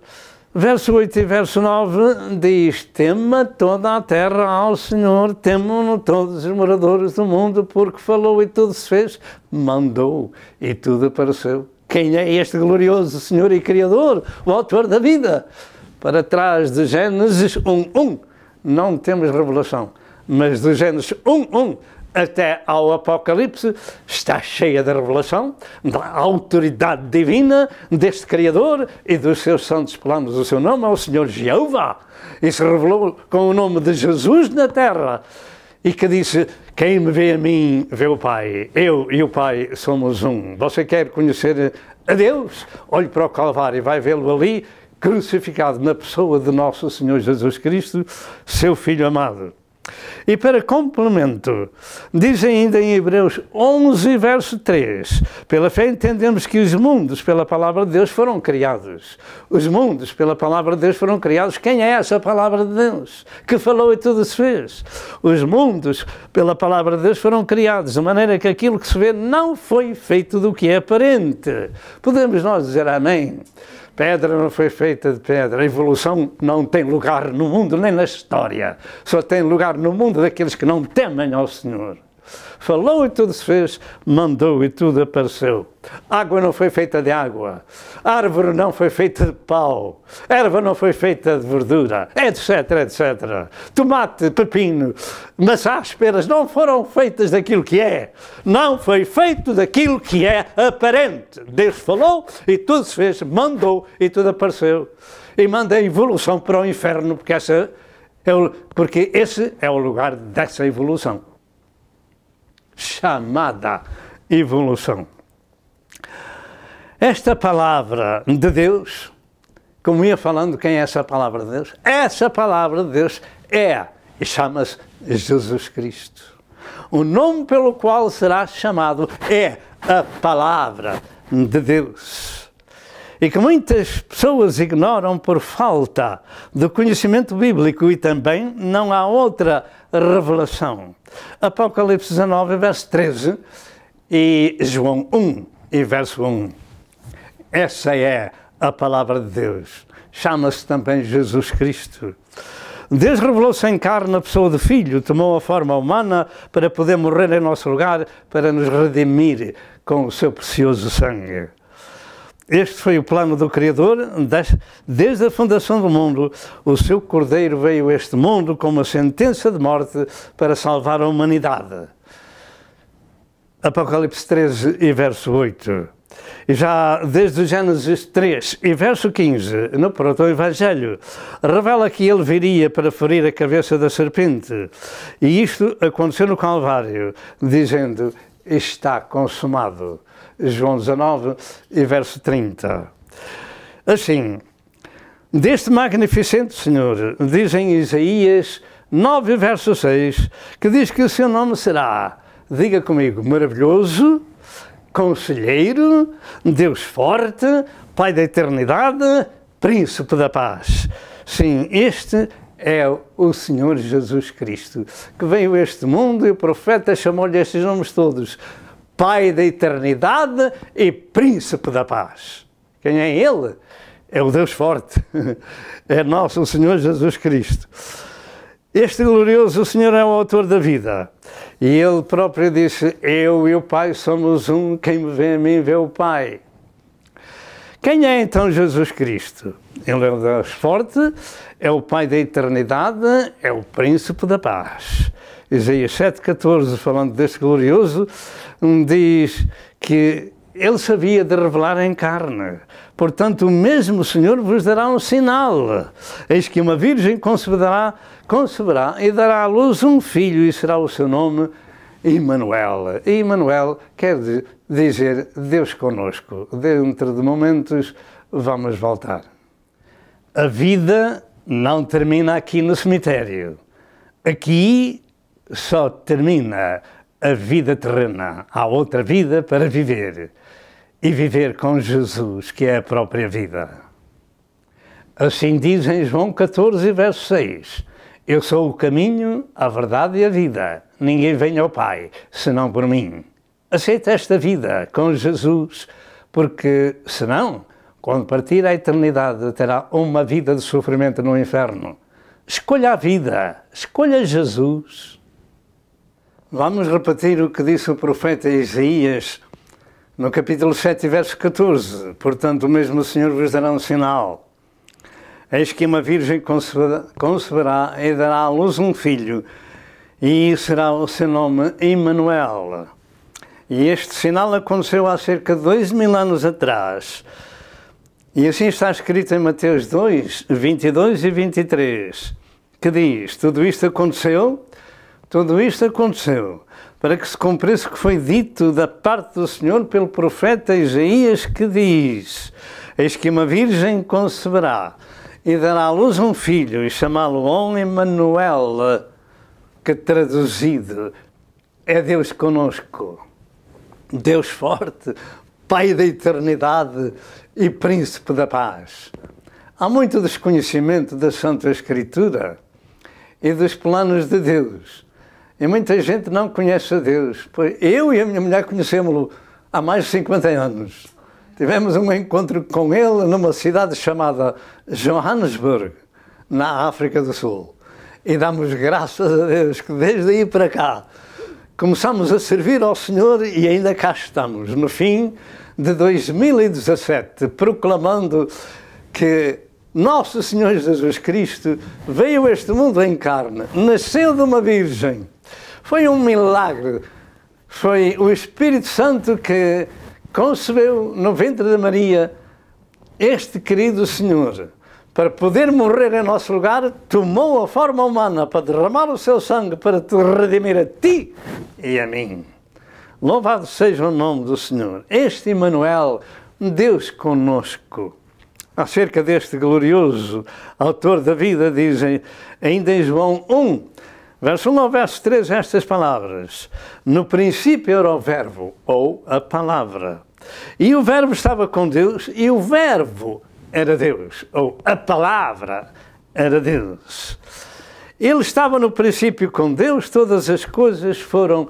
verso 8 e verso 9, diz, tema toda a terra ao Senhor, temam-no todos os moradores do mundo, porque falou e tudo se fez, mandou e tudo apareceu. Quem é este glorioso Senhor e Criador, o autor da vida? Para trás de Gênesis 1:1 não temos revelação, mas de Gênesis 1:1 até ao Apocalipse está cheia de revelação, da autoridade divina deste Criador e dos seus santos planos. O seu nome é o Senhor Jeová e se revelou com o nome de Jesus na terra e que disse, quem me vê a mim vê o Pai, eu e o Pai somos um. Você quer conhecer a Deus? Olhe para o Calvário e vai vê-lo ali, crucificado na pessoa de nosso Senhor Jesus Cristo, seu Filho amado. E para complemento, diz ainda em Hebreus 11, verso 3, pela fé entendemos que os mundos pela palavra de Deus foram criados. Os mundos pela palavra de Deus foram criados. Quem é essa palavra de Deus? Que falou e tudo se fez. Os mundos pela palavra de Deus foram criados, de maneira que aquilo que se vê não foi feito do que é aparente. Podemos nós dizer amém? Pedra não foi feita de pedra. A evolução não tem lugar no mundo, nem na história. Só tem lugar no mundo daqueles que não temem ao Senhor. Falou e tudo se fez, mandou e tudo apareceu. Água não foi feita de água. Árvore não foi feita de pau. Erva não foi feita de verdura, etc, etc. Tomate, pepino, maçãs, peras não foram feitas daquilo que é. Não foi feito daquilo que é aparente. Deus falou e tudo se fez, mandou e tudo apareceu. E manda a evolução para o inferno, porque esse é o lugar dessa evolução. chamada evolução. Esta palavra de Deus, como ia falando, quem é essa palavra de Deus? Essa palavra de Deus é e chama-se Jesus Cristo. O nome pelo qual será chamado é a palavra de Deus. E que muitas pessoas ignoram por falta de conhecimento bíblico e também não há outra revelação. Apocalipse 19, verso 13 e João 1 e verso 1. Essa é a palavra de Deus. Chama-se também Jesus Cristo. Deus revelou-se em carne na pessoa do Filho, tomou a forma humana para poder morrer em nosso lugar, para nos redimir com o seu precioso sangue. Este foi o plano do Criador, desde a fundação do mundo. O seu Cordeiro veio a este mundo com uma sentença de morte para salvar a humanidade. Apocalipse 13 e verso 8. E já desde o Gênesis 3 e verso 15, no proto-evangelho, revela que ele viria para ferir a cabeça da serpente. E isto aconteceu no Calvário, dizendo, está consumado. João 19 e verso 30. Assim, deste magnificente Senhor, diz em Isaías 9 verso 6, que diz que o seu nome será, diga comigo, maravilhoso, Conselheiro, Deus forte, Pai da eternidade, Príncipe da paz. Sim, este é o Senhor Jesus Cristo, que veio a este mundo e o profeta chamou-lhe estes nomes todos. Pai da eternidade e Príncipe da paz. Quem é Ele? É o Deus forte. É nosso, o Senhor Jesus Cristo. Este glorioso Senhor é o autor da vida. E Ele próprio disse, eu e o Pai somos um, quem me vê a mim vê o Pai. Quem é então Jesus Cristo? Ele é o Deus forte, é o Pai da eternidade, é o Príncipe da paz. Isaías 7,14, falando deste glorioso, diz que Ele sabia de revelar em carne. Portanto, o mesmo Senhor vos dará um sinal. Eis que uma virgem conceberá e dará à luz um filho, e será o seu nome Emmanuel. E Emmanuel quer dizer Deus conosco. Dentro de momentos vamos voltar. A vida não termina aqui no cemitério. Aqui só termina a vida terrena. Há outra vida para viver. E viver com Jesus, que é a própria vida. Assim diz em João 14, verso 6. Eu sou o caminho, a verdade e a vida. Ninguém vem ao Pai, senão por mim. Aceita esta vida com Jesus, porque, senão, quando partir a eternidade, terá uma vida de sofrimento no inferno. Escolha a vida, escolha Jesus. Vamos repetir o que disse o profeta Isaías, no capítulo 7, verso 14. Portanto, o mesmo Senhor vos dará um sinal. Eis que uma virgem conceberá e dará à luz um filho, e será o seu nome Emmanuel. E este sinal aconteceu há cerca de 2000 anos atrás. E assim está escrito em Mateus 2, 22 e 23, que diz, tudo isto aconteceu para que se cumprisse o que foi dito da parte do Senhor pelo profeta Isaías, que diz, eis que uma virgem conceberá e dará à luz um filho, e chamá-lo Emmanuel, que traduzido é Deus conosco, Deus forte, Pai da eternidade e Príncipe da paz. Há muito desconhecimento da Santa Escritura e dos planos de Deus. E muita gente não conhece a Deus. Eu e a minha mulher conhecemos-lo há mais de 50 anos. Tivemos um encontro com ele numa cidade chamada Johannesburg, na África do Sul. E damos graças a Deus que desde aí para cá começamos a servir ao Senhor e ainda cá estamos, no fim de 2017, proclamando que nosso Senhor Jesus Cristo veio a este mundo em carne, nasceu de uma virgem. Foi um milagre. Foi o Espírito Santo que concebeu no ventre de Maria este querido Senhor. Para poder morrer em nosso lugar, tomou a forma humana para derramar o seu sangue para te redimir a ti e a mim. Louvado seja o nome do Senhor. Este Emmanuel, Deus conosco. Acerca deste glorioso autor da vida, dizem ainda em João 1, verso 1 ao verso 3, estas palavras. No princípio era o Verbo, ou a palavra. E o Verbo estava com Deus, e o Verbo era Deus, ou a palavra era Deus. Ele estava no princípio com Deus, todas as coisas foram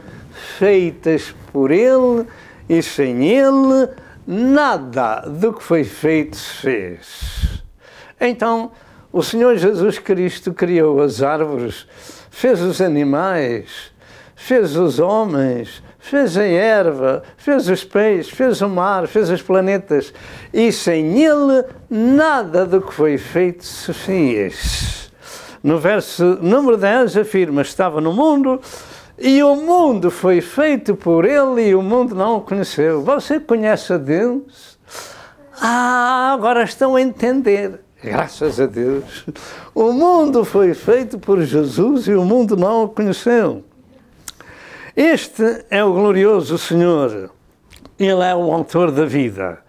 feitas por Ele, e sem Ele nada do que foi feito se fez. Então, o Senhor Jesus Cristo criou as árvores, fez os animais, fez os homens, fez a erva, fez os peixes, fez o mar, fez os planetas, e sem Ele nada do que foi feito se fez. No verso número 10 afirma, estava no mundo, e o mundo foi feito por Ele e o mundo não o conheceu. Você conhece a Deus? Agora estão a entender. Graças a Deus. O mundo foi feito por Jesus e o mundo não o conheceu. Este é o glorioso Senhor. Ele é o autor da vida.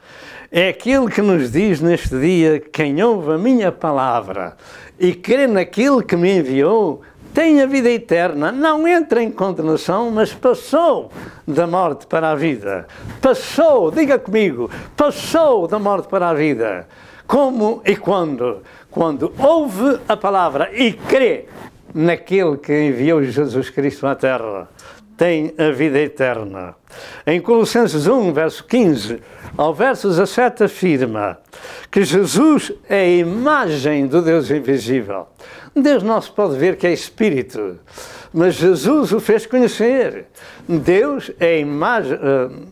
É aquele que nos diz neste dia, quem ouve a minha palavra e crê naquele que me enviou, tem a vida eterna, não entra em condenação, mas passou da morte para a vida. Passou, diga comigo, passou da morte para a vida. Como e quando? Quando ouve a palavra e crê naquele que enviou Jesus Cristo à terra, tem a vida eterna. Em Colossenses 1, verso 15, ao verso 17 afirma que Jesus é a imagem do Deus invisível. Deus não se pode ver que é Espírito, mas Jesus o fez conhecer. Deus é a imagem,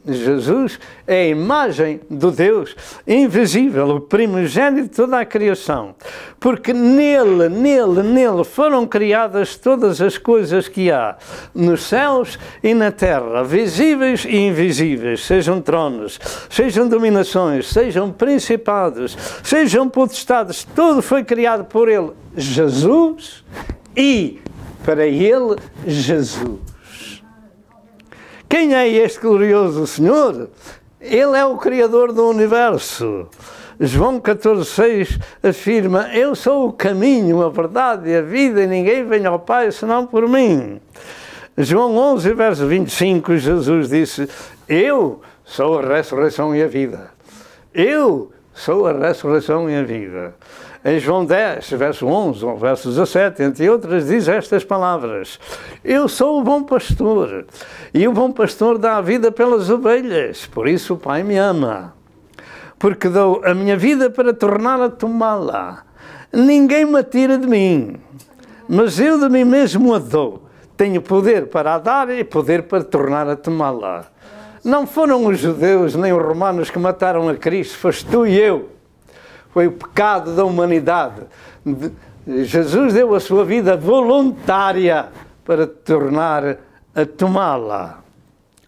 Jesus é a imagem do Deus invisível, o primogênito de toda a criação. Porque nele foram criadas todas as coisas que há nos céus e na terra, visíveis e invisíveis, sejam tronos, sejam dominações, sejam principados, sejam potestades, tudo foi criado por ele, Jesus, e para ele, Jesus. Quem é este glorioso Senhor? Ele é o Criador do Universo. João 14,6 afirma, eu sou o caminho, a verdade e a vida, e ninguém vem ao Pai senão por mim. João 11, verso 25, Jesus disse, eu sou a ressurreição e a vida. Eu sou a ressurreição e a vida. Em João 10, verso 11, ou verso 17, entre outras, diz estas palavras. Eu sou o bom pastor, e o bom pastor dá a vida pelas ovelhas, por isso o Pai me ama. Porque dou a minha vida para tornar a tomá-la. Ninguém me tira de mim, mas eu de mim mesmo a dou. Tenho poder para a dar e poder para tornar a tomá-la. Não foram os judeus nem os romanos que mataram a Cristo, foste tu e eu. Foi o pecado da humanidade. Jesus deu a sua vida voluntária para tornar a tomá-la.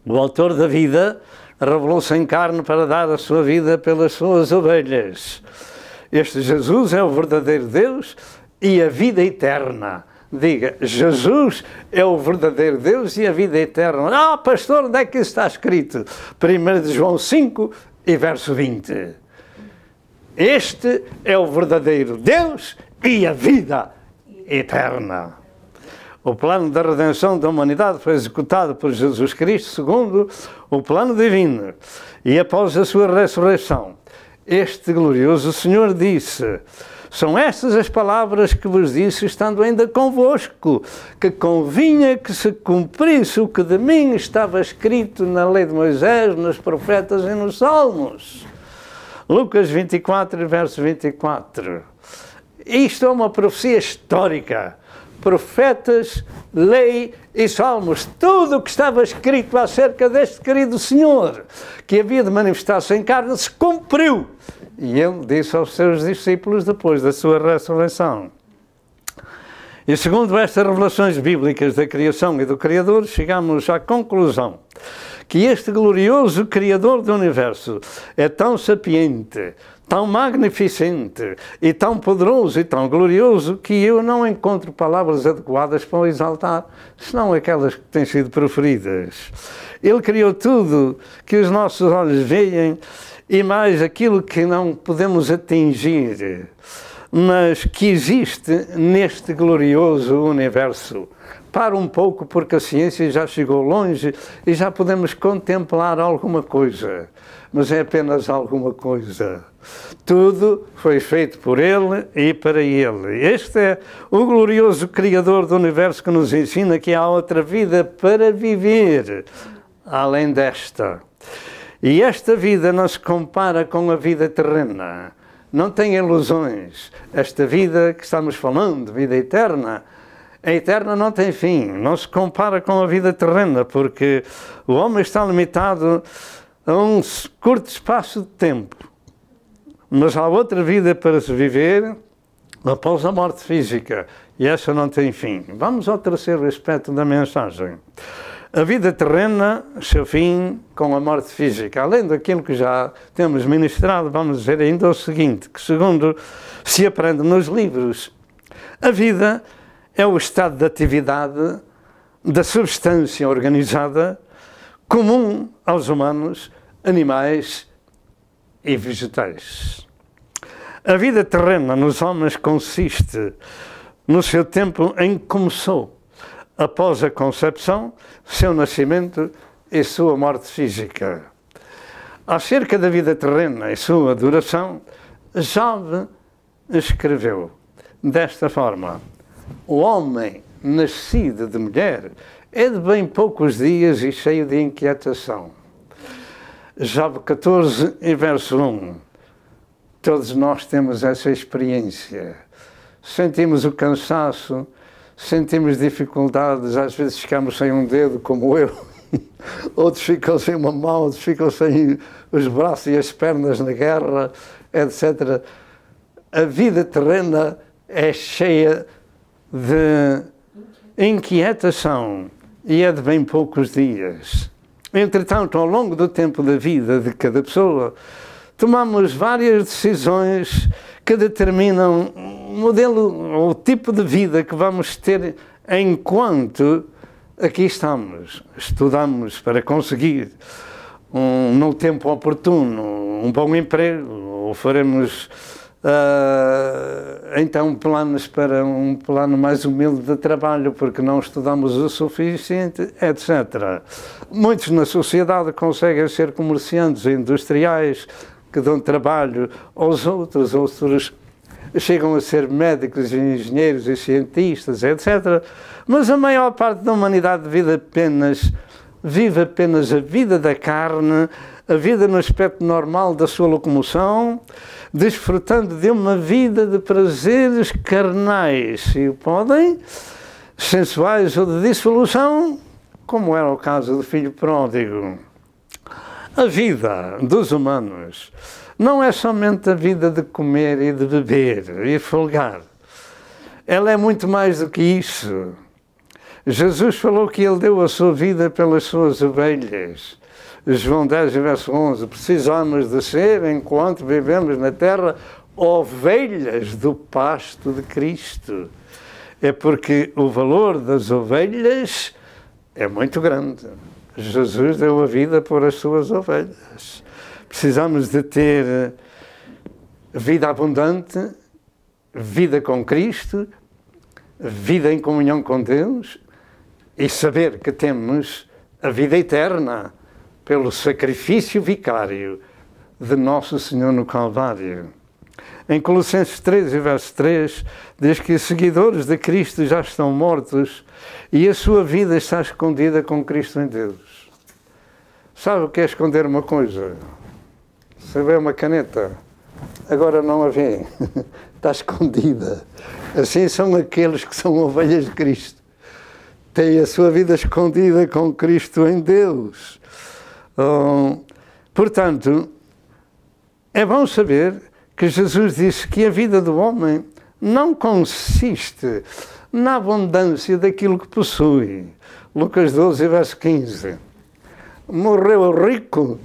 O autor da vida revelou-se em carne para dar a sua vida pelas suas ovelhas. Este Jesus é o verdadeiro Deus e a vida eterna. Diga, Jesus é o verdadeiro Deus e a vida eterna. Pastor, onde é que isso está escrito? 1 João 5 e verso 20. Este é o verdadeiro Deus e a vida eterna. O plano da redenção da humanidade foi executado por Jesus Cristo segundo o plano divino. E após a sua ressurreição, este glorioso Senhor disse, são estas as palavras que vos disse estando ainda convosco, que convinha que se cumprisse o que de mim estava escrito na lei de Moisés, nos profetas e nos salmos. Lucas 24, verso 24. Isto é uma profecia histórica. Profetas, lei e salmos, tudo o que estava escrito acerca deste querido Senhor, que havia de manifestar-se em carne, se cumpriu. E ele disse aos seus discípulos depois da sua ressurreição. E segundo estas revelações bíblicas da criação e do Criador, chegamos à conclusão que este glorioso Criador do Universo é tão sapiente, tão magnificente e tão poderoso e tão glorioso que eu não encontro palavras adequadas para o exaltar, senão aquelas que têm sido proferidas. Ele criou tudo que os nossos olhos veem e mais aquilo que não podemos atingir, mas que existe neste glorioso universo. Para um pouco, porque a ciência já chegou longe e já podemos contemplar alguma coisa, mas é apenas alguma coisa. Tudo foi feito por Ele e para Ele. Este é o glorioso Criador do universo que nos ensina que há outra vida para viver, além desta. E esta vida não se compara com a vida terrena. Não tem ilusões. Esta vida que estamos falando, vida eterna, a eterna não tem fim, não se compara com a vida terrena, porque o homem está limitado a um curto espaço de tempo. Mas há outra vida para se viver após a morte física, e essa não tem fim. Vamos ao terceiro aspecto da mensagem. A vida terrena, seu fim com a morte física. Além daquilo que já temos ministrado, vamos dizer ainda o seguinte, que segundo se aprende nos livros, a vida é o estado de atividade da substância organizada comum aos humanos, animais e vegetais. A vida terrena nos homens consiste no seu tempo em que começou, após a concepção, seu nascimento e sua morte física. Acerca da vida terrena e sua duração, Job escreveu desta forma: o homem nascido de mulher é de bem poucos dias e cheio de inquietação. Job 14 e verso 1. Todos nós temos essa experiência. Sentimos o cansaço, sentimos dificuldades, às vezes ficamos sem um dedo, como eu. Outros ficam sem uma mão, outros ficam sem os braços e as pernas na guerra, etc. A vida terrena é cheia de inquietação e é de bem poucos dias. Entretanto, ao longo do tempo da vida de cada pessoa, tomamos várias decisões que determinam o modelo, o tipo de vida que vamos ter enquanto aqui estamos. Estudamos para conseguir, no tempo oportuno, um bom emprego, ou faremos então planos para um plano mais humilde de trabalho, porque não estudamos o suficiente, etc. Muitos na sociedade conseguem ser comerciantes industriais que dão trabalho aos outros, outros chegam a ser médicos, engenheiros e cientistas, etc. Mas a maior parte da humanidade vive apenas a vida da carne, a vida no aspecto normal da sua locomoção, desfrutando de uma vida de prazeres carnais, se o podem, sensuais ou de dissolução, como era o caso do filho pródigo. A vida dos humanos não é somente a vida de comer e de beber e folgar. Ela é muito mais do que isso. Jesus falou que Ele deu a sua vida pelas suas ovelhas. João 10, verso 11, precisamos de ser, enquanto vivemos na terra, ovelhas do pasto de Cristo. É porque o valor das ovelhas é muito grande. Jesus deu a vida por as suas ovelhas. Precisamos de ter vida abundante, vida com Cristo, vida em comunhão com Deus e saber que temos a vida eterna pelo sacrifício vicário de Nosso Senhor no Calvário. Em Colossenses 13, verso 3, diz que os seguidores de Cristo já estão mortos e a sua vida está escondida com Cristo em Deus. Sabe o que é esconder uma coisa? Se vê uma caneta, agora não a vê, está escondida. Assim são aqueles que são ovelhas de Cristo. Têm a sua vida escondida com Cristo em Deus. Portanto, é bom saber que Jesus disse que a vida do homem não consiste na abundância daquilo que possui. Lucas 12, verso 15. Morreu o rico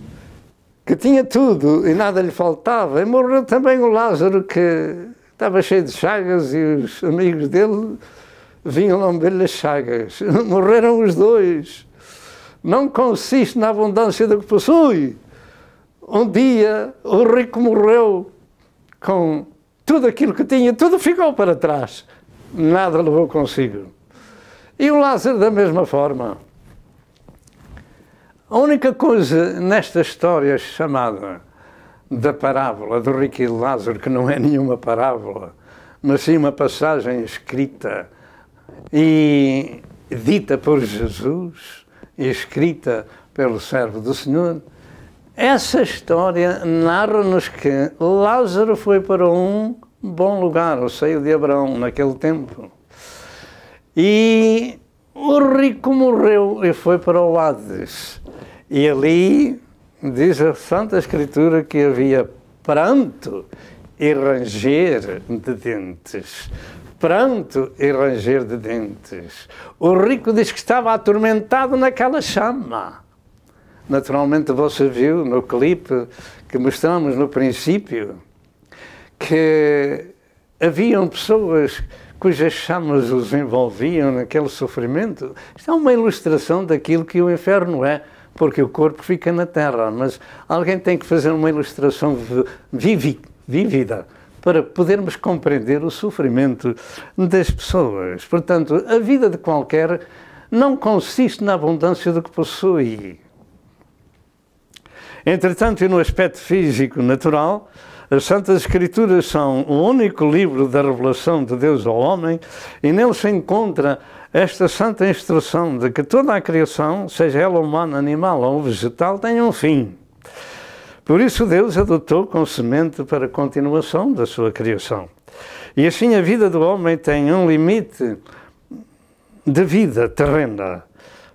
que tinha tudo e nada lhe faltava. E morreu também o Lázaro, que estava cheio de chagas, e os amigos dele vinham lamber-lhe as chagas. Morreram os dois. Não consiste na abundância do que possui. Um dia o rico morreu com tudo aquilo que tinha, tudo ficou para trás. Nada levou consigo. E o Lázaro da mesma forma. A única coisa nesta história chamada da parábola do rico e do Lázaro, que não é nenhuma parábola, mas sim uma passagem escrita e dita por Jesus e escrita pelo servo do Senhor, essa história narra-nos que Lázaro foi para um bom lugar, o seio de Abraão, naquele tempo. E o rico morreu e foi para o Hades. E ali diz a Santa Escritura que havia pranto e ranger de dentes. Pranto e ranger de dentes. O rico diz que estava atormentado naquela chama. Naturalmente você viu no clipe que mostramos no princípio que haviam pessoas cujas chamas os envolviam naquele sofrimento. Isto é uma ilustração daquilo que o inferno é, porque o corpo fica na terra, mas alguém tem que fazer uma ilustração vívida para podermos compreender o sofrimento das pessoas. Portanto, a vida de qualquer não consiste na abundância do que possui. Entretanto, e no aspecto físico natural, as Santas Escrituras são o único livro da revelação de Deus ao homem, e nele se encontra esta santa instrução de que toda a criação, seja ela humana, animal ou vegetal, tem um fim. Por isso Deus adotou como semente para a continuação da sua criação. E assim a vida do homem tem um limite de vida terrena.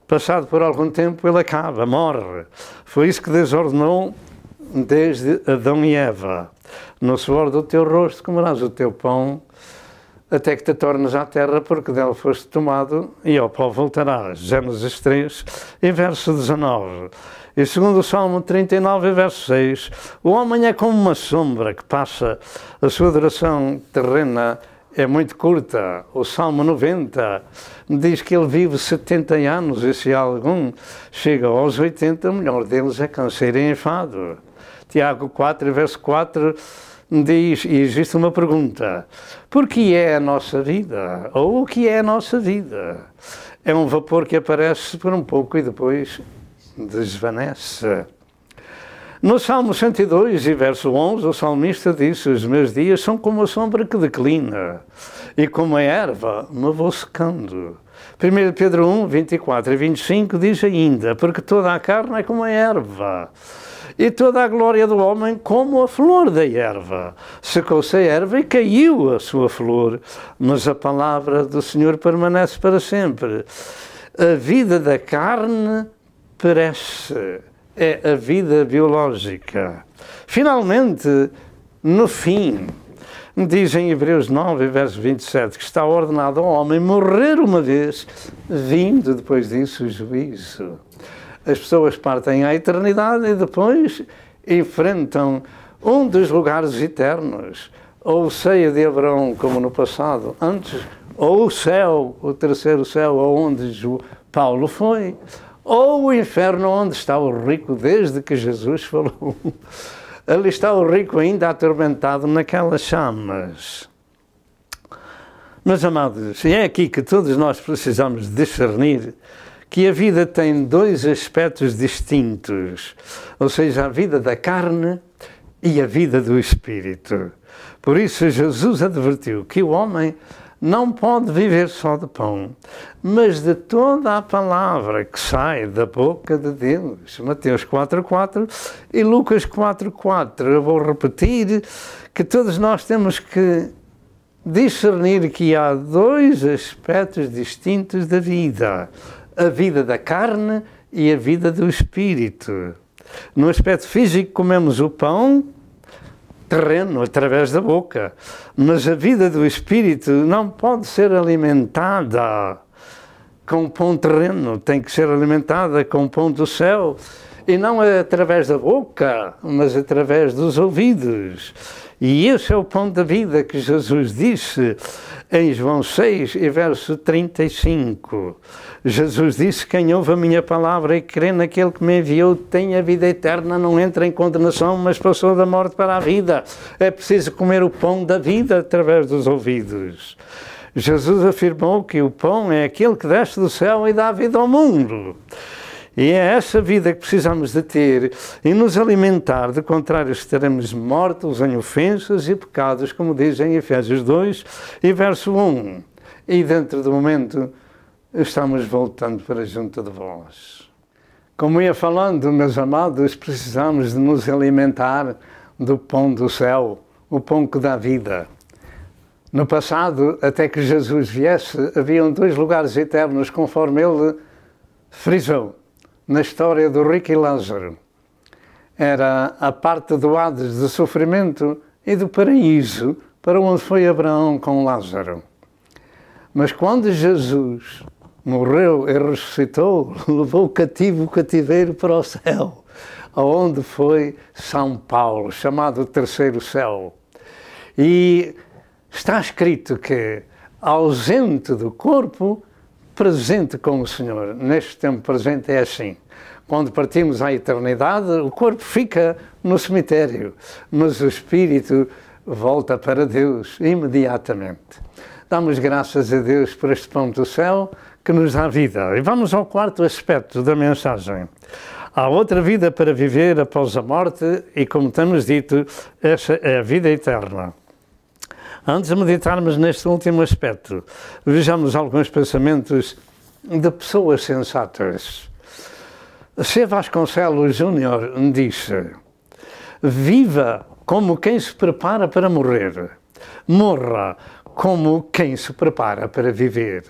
Passado por algum tempo ele acaba, morre. Foi isso que Deus ordenou desde Adão e Eva. No suor do teu rosto comerás o teu pão, até que te tornes à terra, porque dela foste tomado, e ao pó voltarás. Gênesis 3, e verso 19. E segundo o Salmo 39, verso 6, o homem é como uma sombra que passa, a sua duração terrena é muito curta. O Salmo 90 diz que ele vive 70 anos, e se algum chega aos 80, o melhor deles é canseiro e enfado. Tiago 4, verso 4 diz, e existe uma pergunta: por que é a nossa vida? Ou o que é a nossa vida? É um vapor que aparece por um pouco e depois desvanece. No Salmo 102, e verso 11, o salmista disse: os meus dias são como a sombra que declina, e como a erva me vou secando. 1 Pedro 1, 24 e 25 diz ainda: porque toda a carne é como a erva, e toda a glória do homem como a flor da erva. Secou-se a erva e caiu a sua flor, mas a palavra do Senhor permanece para sempre. A vida da carne perece, é a vida biológica. Finalmente, no fim, diz em Hebreus 9, verso 27, que está ordenado ao homem morrer uma vez, vindo depois disso o juízo. As pessoas partem à eternidade e depois enfrentam um dos lugares eternos, ou o seio de Abraão, como no passado, antes, ou o céu, o terceiro céu, onde Paulo foi, ou o inferno, onde está o rico desde que Jesus falou. Ali está o rico ainda atormentado naquelas chamas. Meus amados, e é aqui que todos nós precisamos discernir que a vida tem dois aspectos distintos, ou seja, a vida da carne e a vida do espírito. Por isso Jesus advertiu que o homem não pode viver só de pão, mas de toda a palavra que sai da boca de Deus. Mateus 4,4 e Lucas 4,4. Eu vou repetir que todos nós temos que discernir que há dois aspectos distintos da vida: a vida da carne e a vida do espírito. No aspecto físico comemos o pão terreno através da boca, mas a vida do espírito não pode ser alimentada com pão terreno, tem que ser alimentada com pão do céu. e não através da boca, mas através dos ouvidos. E esse é o pão da vida que Jesus disse em João 6, e verso 35. Jesus disse: quem ouve a minha palavra e crê naquele que me enviou tem a vida eterna, não entra em condenação, mas passou da morte para a vida. É preciso comer o pão da vida através dos ouvidos. Jesus afirmou que o pão é aquele que desce do céu e dá vida ao mundo. E é essa vida que precisamos de ter e nos alimentar, de contrário estaremos mortos em ofensas e pecados, como diz em Efésios 2 e verso 1. E dentro do momento estamos voltando para junto de vós. Como ia falando, meus amados, precisamos de nos alimentar do pão do céu, o pão que dá vida. No passado, até que Jesus viesse, haviam 2 lugares eternos, conforme ele frisou na história do rico e Lázaro. Era a parte do Hades do sofrimento e do paraíso, para onde foi Abraão com Lázaro. Mas quando Jesus morreu e ressuscitou, levou o cativeiro para o céu, aonde foi São Paulo, chamado o terceiro céu. E está escrito que, ausente do corpo, presente com o Senhor. Neste tempo presente é assim. Quando partimos à eternidade, o corpo fica no cemitério, mas o espírito volta para Deus imediatamente. Damos graças a Deus por este pão do céu que nos dá vida. E vamos ao 4º aspecto da mensagem. Há outra vida para viver após a morte e, como temos dito, essa é a vida eterna. Antes de meditarmos neste último aspecto, vejamos alguns pensamentos de pessoas sensatas. C. Vasconcelos Júnior disse: viva como quem se prepara para morrer, morra como quem se prepara para viver.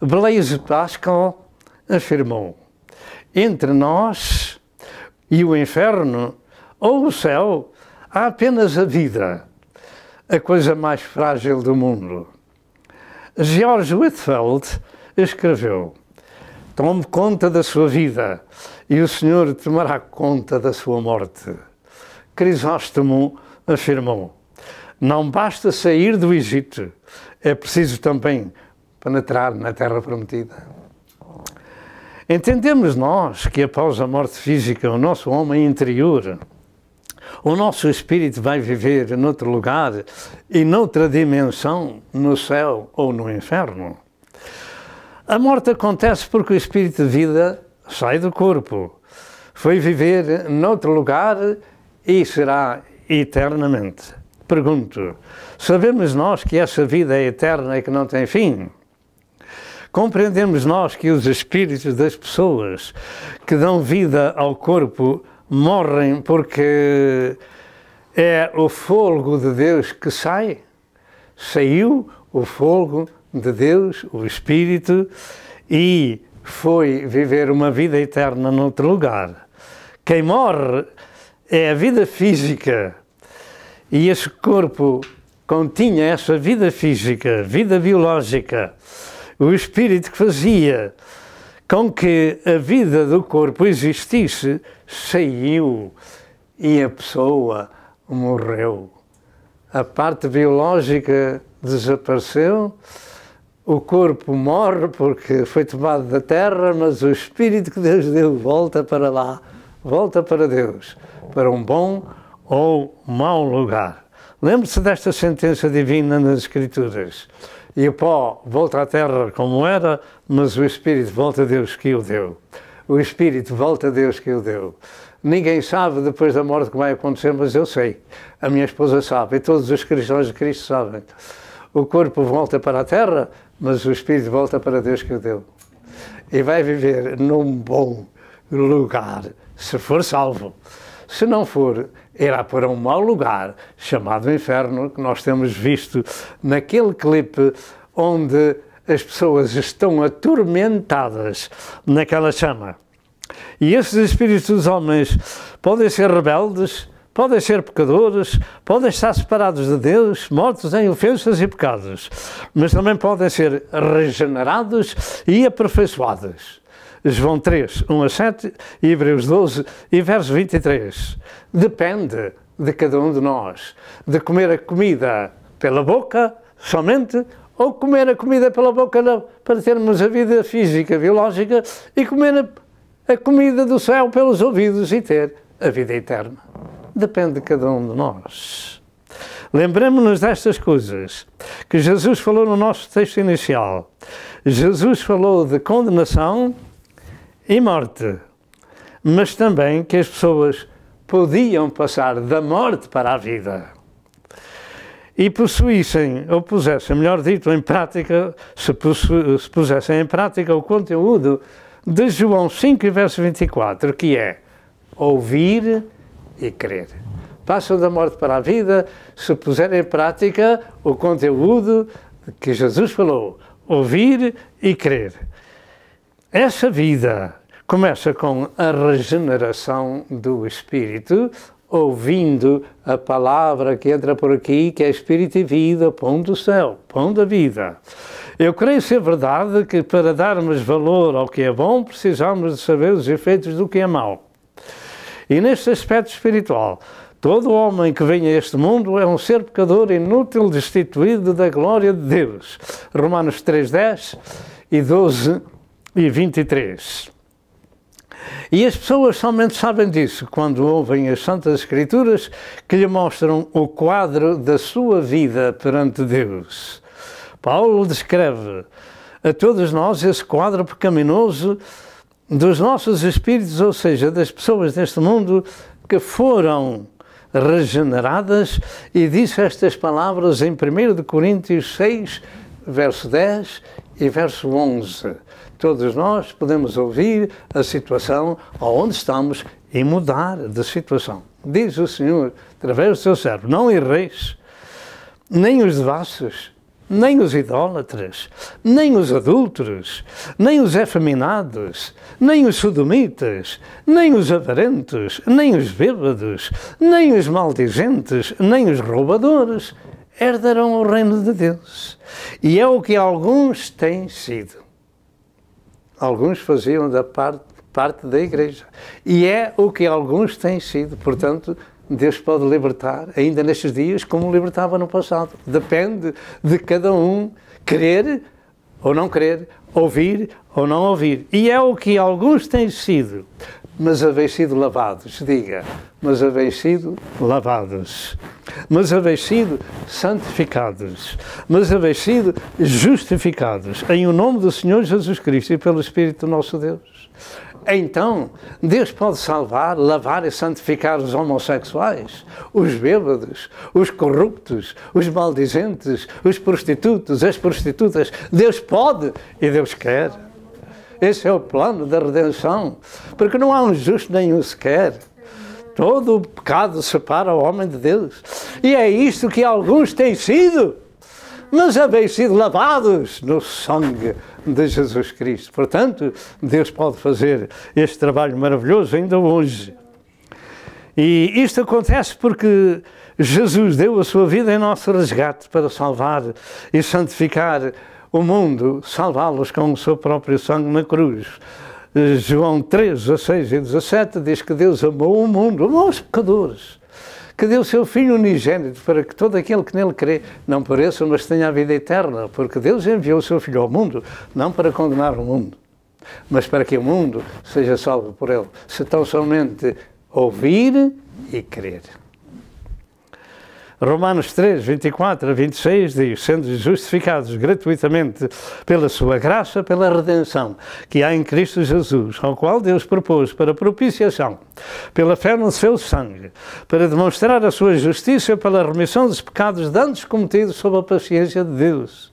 Blaise Pascal afirmou: entre nós e o inferno ou o céu há apenas a vida, a coisa mais frágil do mundo. George Whitefield escreveu: tome conta da sua vida e o Senhor tomará conta da sua morte. Crisóstomo afirmou: não basta sair do Egito, é preciso também penetrar na terra prometida. Entendemos nós que após a morte física, o nosso homem interior, o nosso espírito vai viver noutro lugar e noutra dimensão, no céu ou no inferno. A morte acontece porque o espírito de vida sai do corpo, foi viver noutro lugar e será eternamente. Pergunto, sabemos nós que essa vida é eterna e que não tem fim? Compreendemos nós que os espíritos das pessoas que dão vida ao corpo morrem porque é o fôlego de Deus que sai? Saiu o fôlego de Deus, o Espírito, e foi viver uma vida eterna noutro lugar. Quem morre é a vida física, e esse corpo continha essa vida física, vida biológica. O Espírito que fazia com que a vida do corpo existisse, saiu e a pessoa morreu. A parte biológica desapareceu, o corpo morre porque foi tomado da terra, mas o Espírito que Deus deu volta para lá, volta para Deus, para um bom ou mau lugar. Lembre-se desta sentença divina nas Escrituras. E o pó volta à terra como era, mas o Espírito volta a Deus que o deu. O Espírito volta a Deus que o deu. Ninguém sabe depois da morte o que vai acontecer, mas eu sei. A minha esposa sabe e todos os cristãos de Cristo sabem. O corpo volta para a terra, mas o Espírito volta para Deus que o deu. E vai viver num bom lugar, se for salvo. Se não for, irá para um mau lugar, chamado inferno, que nós temos visto naquele clipe onde as pessoas estão atormentadas naquela chama. E esses espíritos dos homens podem ser rebeldes, podem ser pecadores, podem estar separados de Deus, mortos em ofensas e pecados, mas também podem ser regenerados e aperfeiçoados. João 3, 1 a 7, e Hebreus 12 e verso 23. Depende de cada um de nós, de comer a comida pela boca somente, ou comer a comida pela boca não, para termos a vida física, biológica, e comer a comida do céu pelos ouvidos e ter a vida eterna. Depende de cada um de nós. Lembremos-nos destas coisas que Jesus falou no nosso texto inicial. Jesus falou de condenação e morte, mas também que as pessoas podiam passar da morte para a vida. E possuíssem, ou pusessem, melhor dito, em prática, se pusessem em prática o conteúdo de João 5, verso 24, que é ouvir e crer. Passam da morte para a vida se puserem em prática o conteúdo que Jesus falou, ouvir e crer. Essa vida começa com a regeneração do Espírito, ouvindo a palavra que entra por aqui, que é Espírito e vida, pão do céu, pão da vida. Eu creio ser verdade que para darmos valor ao que é bom, precisamos de saber os efeitos do que é mau. E neste aspecto espiritual, todo homem que vem a este mundo é um ser pecador inútil, destituído da glória de Deus. Romanos 3:10 e 12 e 23. E as pessoas somente sabem disso quando ouvem as Santas Escrituras que lhe mostram o quadro da sua vida perante Deus. Paulo descreve a todos nós esse quadro pecaminoso dos nossos espíritos, ou seja, das pessoas deste mundo que foram regeneradas, e disse estas palavras em 1 Coríntios 6, verso 10 e verso 11. Todos nós podemos ouvir a situação onde estamos e mudar de situação. Diz o Senhor, através do seu servo, não erreis, nem os devassos, nem os idólatras, nem os adúlteros, nem os efeminados, nem os sodomitas, nem os avarentos, nem os bêbados, nem os maldizentes, nem os roubadores herdarão o reino de Deus. E é o que alguns têm sido. Alguns faziam da parte da igreja. E é o que alguns têm sido. Portanto, Deus pode libertar, ainda nestes dias, como libertava no passado. Depende de cada um querer ou não querer, ouvir ou não ouvir. E é o que alguns têm sido. Mas haveis sido lavados, diga, mas haveis sido lavados, mas haveis sido santificados, mas haveis sido justificados, em o nome do Senhor Jesus Cristo e pelo Espírito do nosso Deus. Então, Deus pode salvar, lavar e santificar os homossexuais, os bêbados, os corruptos, os maldizentes, os prostitutos, as prostitutas. Deus pode e Deus quer. Esse é o plano da redenção, porque não há um justo nenhum sequer. Todo o pecado separa o homem de Deus. E é isto que alguns têm sido, mas haveis sido lavados no sangue de Jesus Cristo. Portanto, Deus pode fazer este trabalho maravilhoso ainda hoje. E isto acontece porque Jesus deu a sua vida em nosso resgate para salvar e santificar o mundo, salvá-los com o seu próprio sangue na cruz. João 3, 16 e 17 diz que Deus amou o mundo, amou os pecadores, que deu o seu Filho unigênito para que todo aquele que nele crê não pereça, mas tenha a vida eterna, porque Deus enviou o seu Filho ao mundo, não para condenar o mundo, mas para que o mundo seja salvo por ele, se tão somente ouvir e crer. Romanos 3, 24 a 26 diz, sendo justificados gratuitamente pela sua graça, pela redenção que há em Cristo Jesus, ao qual Deus propôs para propiciação, pela fé no seu sangue, para demonstrar a sua justiça pela remissão dos pecados de antes cometidos sob a paciência de Deus,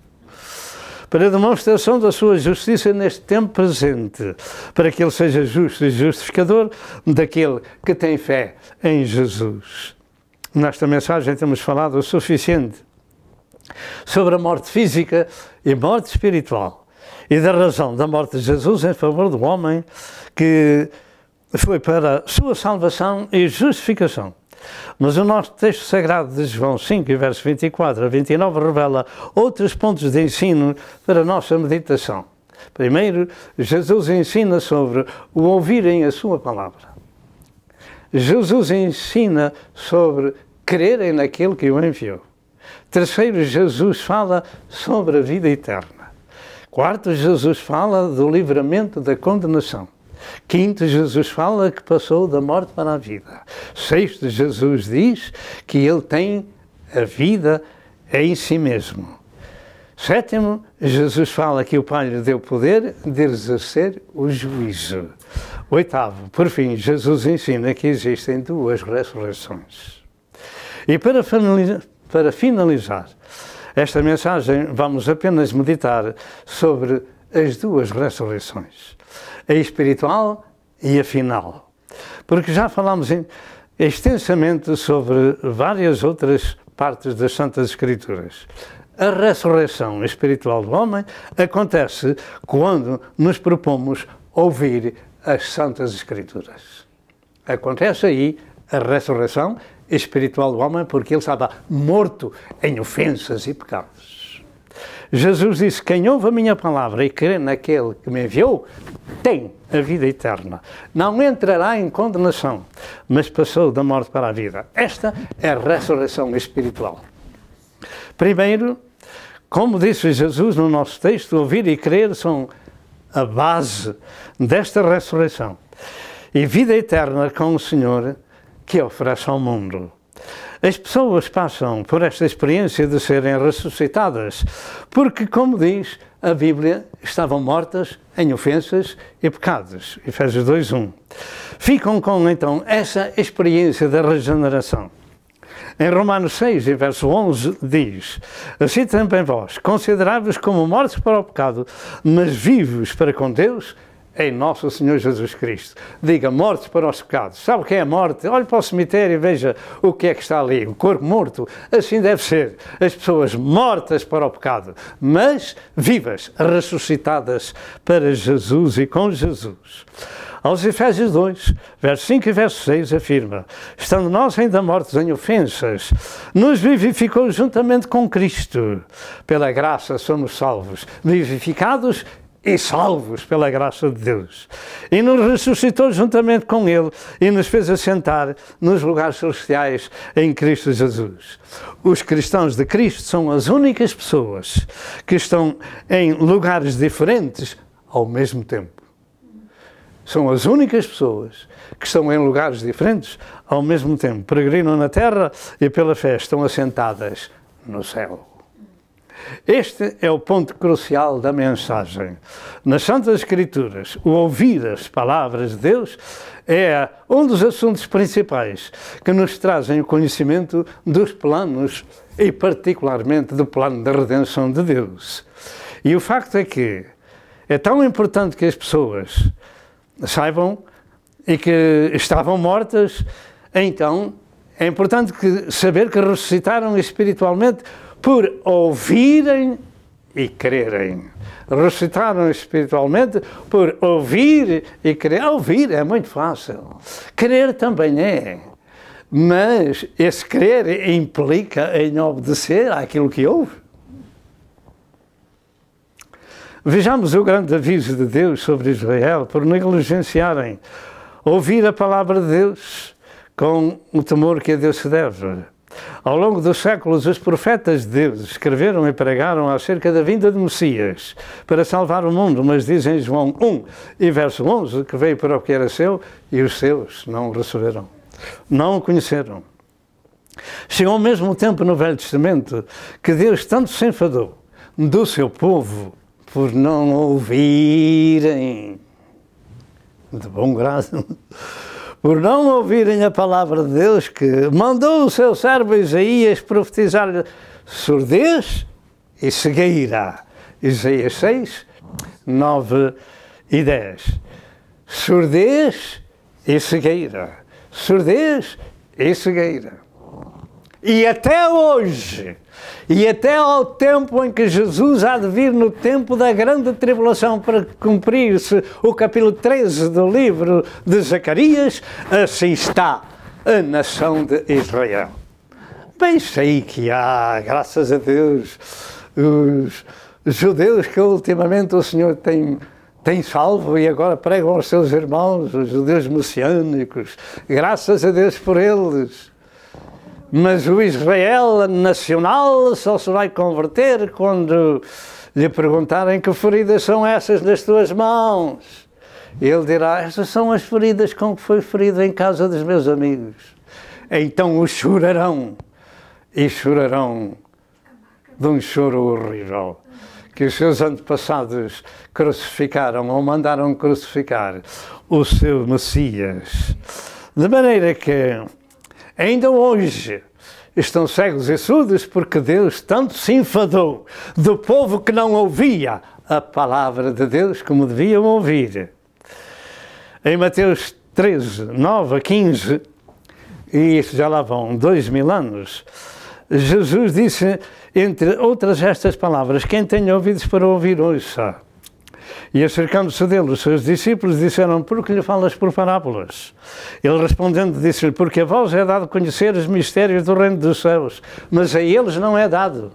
para a demonstração da sua justiça neste tempo presente, para que ele seja justo e justificador daquele que tem fé em Jesus. Nesta mensagem temos falado o suficiente sobre a morte física e morte espiritual e da razão da morte de Jesus em favor do homem, que foi para a sua salvação e justificação. Mas o nosso texto sagrado de João 5, versos 24 a 29, revela outros pontos de ensino para a nossa meditação. Primeiro, Jesus ensina sobre o ouvirem a sua palavra. Jesus ensina sobre crerem naquele que o enviou. Terceiro, Jesus fala sobre a vida eterna. Quarto, Jesus fala do livramento da condenação. Quinto, Jesus fala que passou da morte para a vida. Sexto, Jesus diz que ele tem a vida em si mesmo. Sétimo, Jesus fala que o Pai lhe deu poder de exercer o juízo. Oitavo, por fim, Jesus ensina que existem duas ressurreições. E para finalizar esta mensagem, vamos apenas meditar sobre as duas ressurreições, a espiritual e a final. Porque já falámos extensamente sobre várias outras partes das Santas Escrituras. A ressurreição espiritual do homem acontece quando nos propomos ouvir as Santas Escrituras. Acontece aí a ressurreição espiritual do homem porque ele estava morto em ofensas e pecados. Jesus disse: quem ouve a minha palavra e crê naquele que me enviou, tem a vida eterna. Não entrará em condenação, mas passou da morte para a vida. Esta é a ressurreição espiritual. Primeiro, como disse Jesus no nosso texto, ouvir e crer são a base desta ressurreição. E vida eterna com o Senhor que oferece ao mundo. As pessoas passam por esta experiência de serem ressuscitadas, porque, como diz a Bíblia, estavam mortas em ofensas e pecados. Efésios 2:1. Ficam com, então, essa experiência da regeneração. Em Romanos 6, em verso 11, diz: assim também vós, considerai-vos como mortos para o pecado, mas vivos para com Deus, em nosso Senhor Jesus Cristo. Diga, mortos para os pecados. Sabe o que é a morte? Olhe para o cemitério e veja o que é que está ali. O corpo morto. Assim deve ser. As pessoas mortas para o pecado, mas vivas, ressuscitadas para Jesus e com Jesus. Aos Efésios 2, verso 5 e verso 6, afirma: estando nós ainda mortos em ofensas, nos vivificou juntamente com Cristo. Pela graça somos salvos, vivificados e salvos pela graça de Deus. E nos ressuscitou juntamente com Ele e nos fez assentar nos lugares celestiais em Cristo Jesus. Os cristãos de Cristo são as únicas pessoas que estão em lugares diferentes ao mesmo tempo. São as únicas pessoas que estão em lugares diferentes ao mesmo tempo. Peregrinam na terra e pela fé estão assentadas no céu. Este é o ponto crucial da mensagem. Nas Santas Escrituras, o ouvir as palavras de Deus é um dos assuntos principais que nos trazem o conhecimento dos planos e particularmente do plano da redenção de Deus. E o facto é que é tão importante que as pessoas saibam e que estavam mortas, então é importante saber que ressuscitaram espiritualmente por ouvirem e crerem. Ressuscitaram espiritualmente por ouvir e crer. Ouvir é muito fácil. Crer também é. Mas esse crer implica em obedecer àquilo que ouve. Vejamos o grande aviso de Deus sobre Israel por negligenciarem ouvir a palavra de Deus com o temor que a Deus se deve. Ao longo dos séculos, os profetas de Deus escreveram e pregaram acerca da vinda de Messias para salvar o mundo, mas dizem em João 1 e verso 11 que veio para o que era seu e os seus não o receberam, não o conheceram. Chegou ao mesmo tempo no Velho Testamento que Deus tanto se enfadou do seu povo por não ouvirem, de bom grado, por não ouvirem a palavra de Deus, que mandou o seu servo Isaías profetizar surdez e cegueira. Isaías 6, 9 e 10. Surdez e cegueira. Surdez e cegueira. E até hoje, e até ao tempo em que Jesus há de vir no tempo da grande tribulação para cumprir-se o capítulo 13 do livro de Zacarias, assim está a nação de Israel. Bem sei que há, graças a Deus, os judeus que ultimamente o Senhor tem salvo e agora pregam aos seus irmãos, os judeus messiânicos, graças a Deus por eles. Mas o Israel nacional só se vai converter quando lhe perguntarem que feridas são essas nas tuas mãos. Ele dirá, essas são as feridas com que foi ferido em casa dos meus amigos. Então os chorarão, e chorarão de um choro horrível, que os seus antepassados crucificaram ou mandaram crucificar o seu Messias. De maneira que ainda hoje estão cegos e surdos porque Deus tanto se enfadou do povo que não ouvia a palavra de Deus como deviam ouvir. Em Mateus 13, 9 a 15, e isso já lá vão 2000 anos, Jesus disse, entre outras estas palavras, quem tem ouvidos para ouvir, ouça. E acercando-se dele, os seus discípulos disseram, por que lhe falas por parábolas? Ele respondendo disse-lhe, porque a vós é dado conhecer os mistérios do reino dos céus, mas a eles não é dado.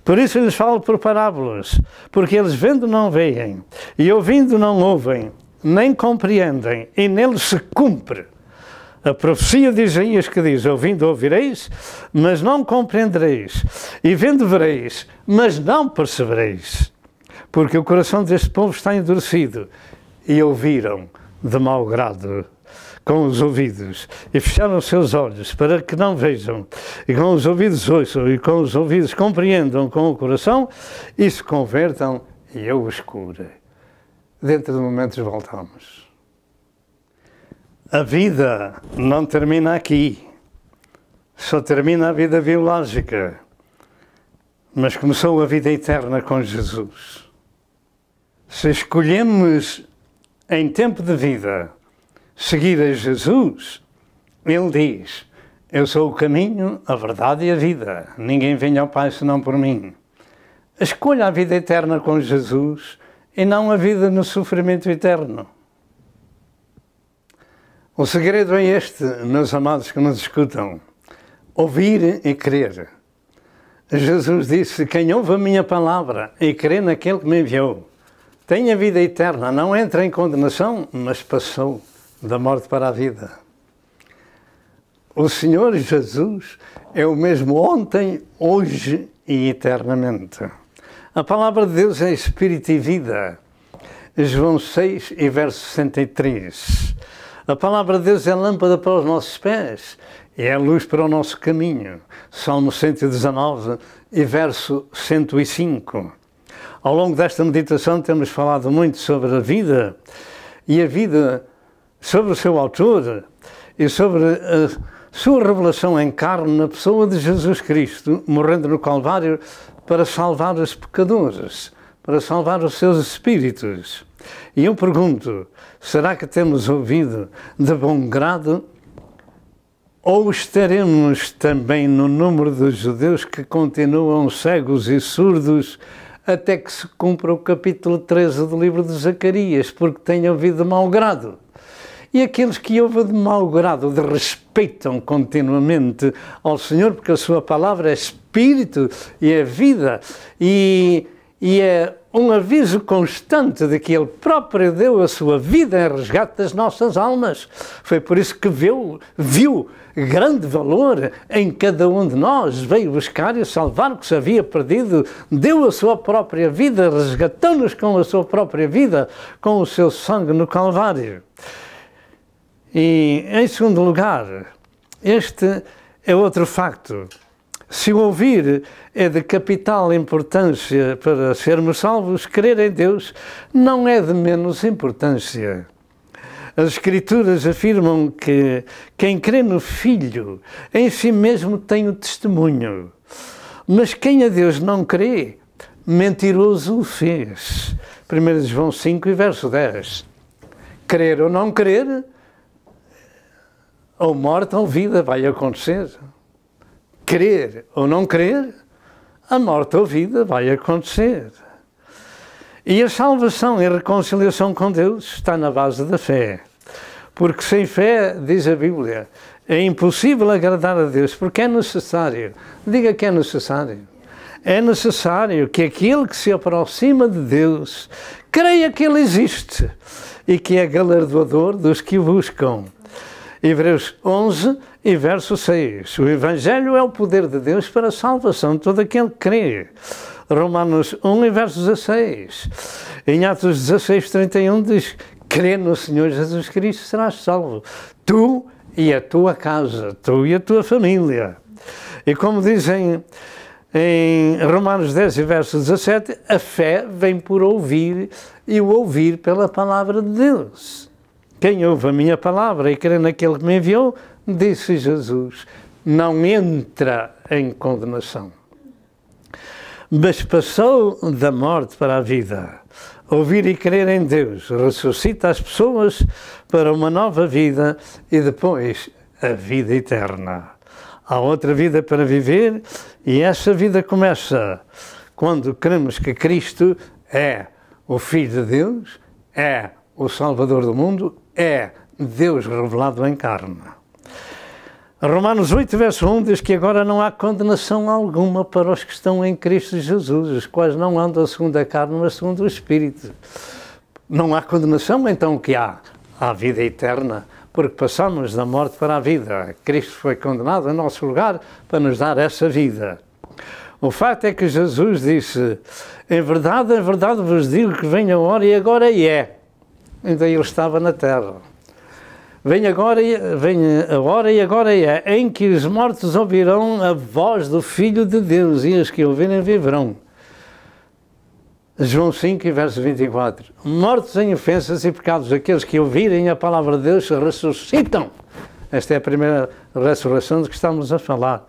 Por isso lhes falo por parábolas, porque eles vendo não veem, e ouvindo não ouvem, nem compreendem, e neles se cumpre a profecia de Isaías que diz, ouvindo ouvireis, mas não compreendereis, e vendo vereis, mas não percebereis, porque o coração deste povo está endurecido, e ouviram de mau grado com os ouvidos, e fecharam os seus olhos para que não vejam, e com os ouvidos ouçam, e com os ouvidos compreendam com o coração, e se convertam, e eu os cure. Dentro de momentos voltamos. A vida não termina aqui, só termina a vida biológica, mas começou a vida eterna com Jesus. Se escolhemos em tempo de vida seguir a Jesus, Ele diz, eu sou o caminho, a verdade e a vida, ninguém vem ao Pai senão por mim. Escolha a vida eterna com Jesus e não a vida no sofrimento eterno. O segredo é este, meus amados que nos escutam, ouvir e crer. Jesus disse, quem ouve a minha palavra e crê naquele que me enviou, tem a vida eterna, não entra em condenação, mas passou da morte para a vida. O Senhor Jesus é o mesmo ontem, hoje e eternamente. A palavra de Deus é Espírito e vida. João 6 e verso 63. A palavra de Deus é lâmpada para os nossos pés e é luz para o nosso caminho. Salmo 119 e verso 105. Ao longo desta meditação temos falado muito sobre a vida e a vida sobre o seu autor e sobre a sua revelação em carne na pessoa de Jesus Cristo, morrendo no Calvário para salvar os pecadores, para salvar os seus espíritos. E eu pergunto, será que temos ouvido de bom grado? Ou estaremos também no número dos judeus que continuam cegos e surdos até que se cumpra o capítulo 13 do livro de Zacarias, porque têm ouvido de mau grado? E aqueles que ouvem de mau grado, respeitam continuamente ao Senhor, porque a sua palavra é Espírito e é vida, e é um aviso constante de que Ele próprio deu a sua vida em resgate das nossas almas. Foi por isso que viu grande valor em cada um de nós, veio buscar e salvar o que se havia perdido, deu a sua própria vida, resgatou-nos com a sua própria vida, com o seu sangue no Calvário. E, em segundo lugar, este é outro facto. Se o ouvir é de capital importância para sermos salvos, crer em Deus não é de menos importância. As Escrituras afirmam que quem crê no Filho em si mesmo tem o testemunho, mas quem a Deus não crê, mentiroso o fez. 1 João 5 e verso 10. Crer ou não crer, ou morte ou vida vai acontecer. Crer ou não crer, a morte ou vida vai acontecer. E a salvação e a reconciliação com Deus está na base da fé. Porque sem fé, diz a Bíblia, é impossível agradar a Deus, porque é necessário. Diga que é necessário. é necessário que aquele que se aproxima de Deus creia que Ele existe e que é galardoador dos que o buscam. Hebreus 11 e verso 6. O Evangelho é o poder de Deus para a salvação de todo aquele que crê. Romanos 1 e verso 16. Em Atos 16, 31 diz: crê no Senhor Jesus Cristo, serás salvo, tu e a tua casa, tu e a tua família. E como dizem em Romanos 10 e verso 17, a fé vem por ouvir e o ouvir pela palavra de Deus. Quem ouve a minha palavra e crê naquele que me enviou, disse Jesus, não entra em condenação, mas passou da morte para a vida. Ouvir e crer em Deus ressuscita as pessoas para uma nova vida e depois a vida eterna. Há outra vida para viver e essa vida começa quando cremos que Cristo é o Filho de Deus, é o Salvador do mundo, é Deus revelado em carne. Romanos 8, verso 1 diz que agora não há condenação alguma para os que estão em Cristo Jesus, os quais não andam segundo a carne, mas segundo o Espírito. Não há condenação, então o que há? Há vida eterna, porque passamos da morte para a vida. Cristo foi condenado em nosso lugar para nos dar essa vida. O facto é que Jesus disse, em verdade vos digo que vem a hora e agora é. Ainda ele estava na terra. Vem a hora e agora é, em que os mortos ouvirão a voz do Filho de Deus e os que ouvirem viverão. João 5, verso 24. Mortos em ofensas e pecados, aqueles que ouvirem a palavra de Deus ressuscitam. Esta é a primeira ressurreição de que estamos a falar.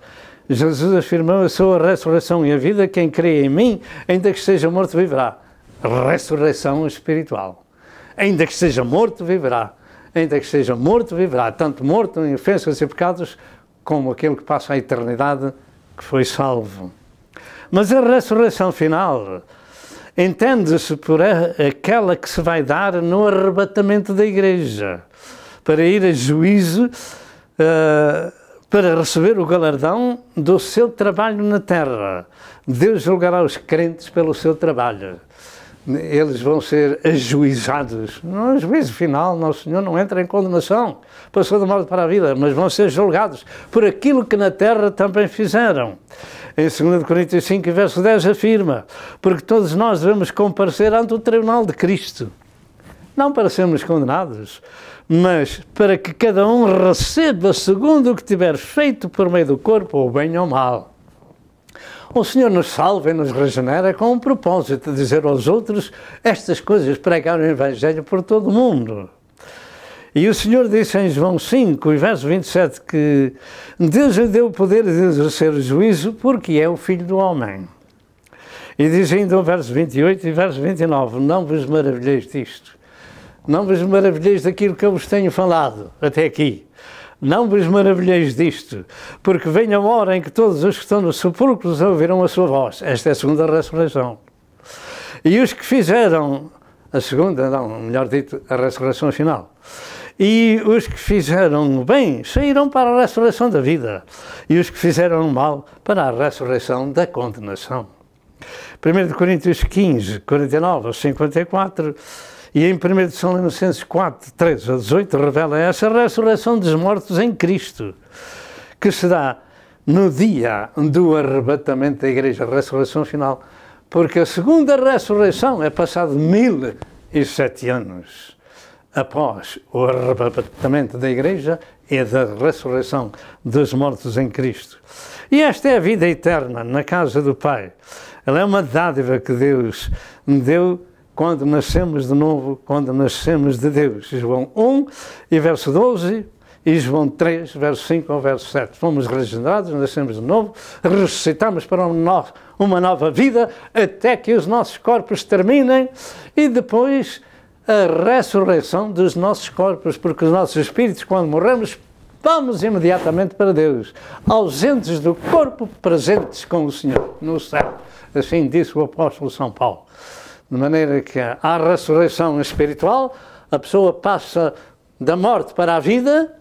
Jesus afirmou, eu sou a ressurreição e a vida, quem crê em mim, ainda que esteja morto, viverá. Ressurreição espiritual. Ainda que esteja morto, viverá. Ainda que esteja morto, viverá. Tanto morto em ofensas e pecados, como aquele que passa a eternidade, que foi salvo. Mas a ressurreição final entende-se por aquela que se vai dar no arrebatamento da igreja, para ir a juízo, para receber o galardão do seu trabalho na terra. Deus julgará os crentes pelo seu trabalho. Eles vão ser ajuizados. No juízo final, nosso Senhor não entra em condenação, passou da morte para a vida, mas vão ser julgados por aquilo que na terra também fizeram. Em 2 Coríntios 5, verso 10 afirma, porque todos nós devemos comparecer ante o tribunal de Cristo, não para sermos condenados, mas para que cada um receba segundo o que tiver feito por meio do corpo, ou bem ou mal. O Senhor nos salva e nos regenera com um propósito de dizer aos outros estas coisas, pregar o Evangelho por todo o mundo. E o Senhor disse em João 5, verso 27, que Deus lhe deu o poder de exercer o juízo porque é o Filho do Homem. E diz ainda o verso 28 e verso 29, não vos maravilheis disto. Não vos maravilheis daquilo que eu vos tenho falado até aqui. Não vos maravilheis disto, porque vem a hora em que todos os que estão nos sepulcros ouvirão a sua voz. Esta é a segunda ressurreição. E os que fizeram, a segunda, não, melhor dito, a ressurreição final. E os que fizeram bem saíram para a ressurreição da vida. E os que fizeram mal para a ressurreição da condenação. 1 Coríntios 15, 49 a 54... E em 1 São Inocêncios 4, 13 a 18, revela essa ressurreição dos mortos em Cristo, que se dá no dia do arrebatamento da igreja, a ressurreição final, porque a segunda ressurreição é passado 1007 anos após o arrebatamento da igreja e da ressurreição dos mortos em Cristo. E esta é a vida eterna na casa do Pai. Ela é uma dádiva que Deus deu quando nascemos de novo, quando nascemos de Deus. João 1 e verso 12 e João 3, verso 5 ao verso 7. Fomos regenerados, nascemos de novo, ressuscitamos para uma nova vida até que os nossos corpos terminem e depois a ressurreição dos nossos corpos, porque os nossos espíritos, quando morremos, vamos imediatamente para Deus, ausentes do corpo, presentes com o Senhor no céu. Assim disse o apóstolo São Paulo. De maneira que há ressurreição espiritual, a pessoa passa da morte para a vida,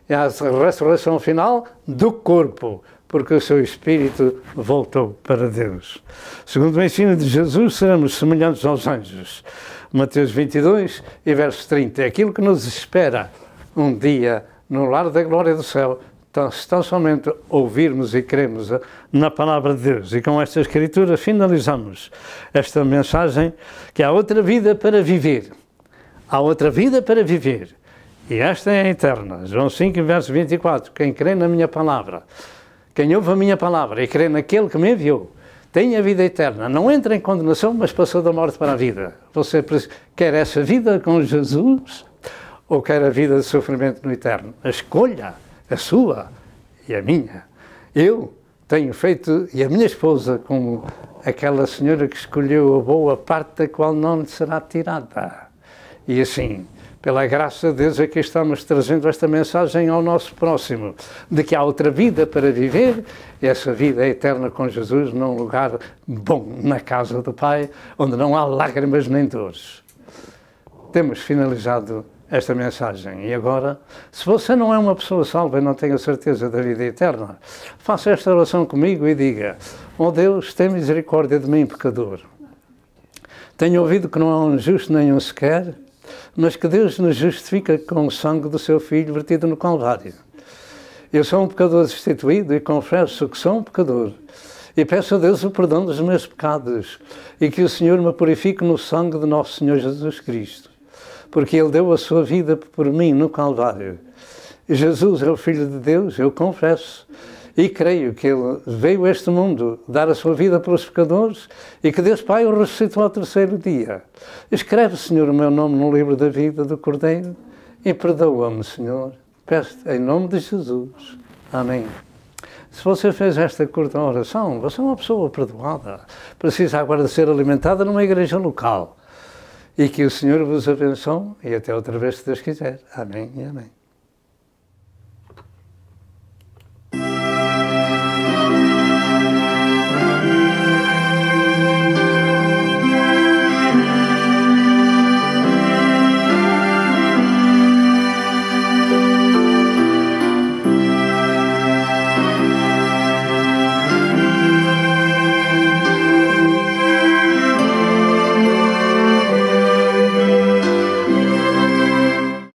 e há a ressurreição final do corpo, porque o seu espírito voltou para Deus. Segundo o ensino de Jesus, seremos semelhantes aos anjos. Mateus 22 e verso 30. É aquilo que nos espera um dia no lar da glória do céu, tão somente ouvirmos e cremos na palavra de Deus. E com esta escritura finalizamos esta mensagem, que há outra vida para viver. Há outra vida para viver. E esta é a eterna. João 5, verso 24. Quem crê na minha palavra, quem ouve a minha palavra e crê naquele que me enviou, tem a vida eterna. Não entra em condenação, mas passou da morte para a vida. Você quer essa vida com Jesus ou quer a vida de sofrimento no eterno? A escolha, a sua e a minha. Eu tenho feito, e a minha esposa, como aquela senhora que escolheu a boa parte da qual não lhe será tirada. E assim, pela graça de Deus, aqui estamos trazendo esta mensagem ao nosso próximo, de que há outra vida para viver, e essa vida é eterna com Jesus, num lugar bom, na casa do Pai, onde não há lágrimas nem dores. Temos finalizado esta mensagem. E agora, se você não é uma pessoa salva e não tem a certeza da vida eterna, faça esta oração comigo e diga: ó Deus, tem misericórdia de mim, pecador. Tenho ouvido que não há um justo nem um sequer, mas que Deus nos justifica com o sangue do seu Filho vertido no Calvário. Eu sou um pecador destituído e confesso que sou um pecador. E peço a Deus o perdão dos meus pecados e que o Senhor me purifique no sangue de nosso Senhor Jesus Cristo, porque Ele deu a sua vida por mim no Calvário. E Jesus é o Filho de Deus, eu confesso e creio que Ele veio a este mundo dar a sua vida pelos pecadores e que Deus Pai o ressuscitou ao terceiro dia. Escreve, Senhor, o meu nome no livro da vida do Cordeiro e perdoa-me, Senhor. Peço-te em nome de Jesus. Amém. Se você fez esta curta oração, você é uma pessoa perdoada. Precisa agora de ser alimentada numa igreja local. E que o Senhor vos abençoe e até outra vez, se Deus quiser. Amém e amém.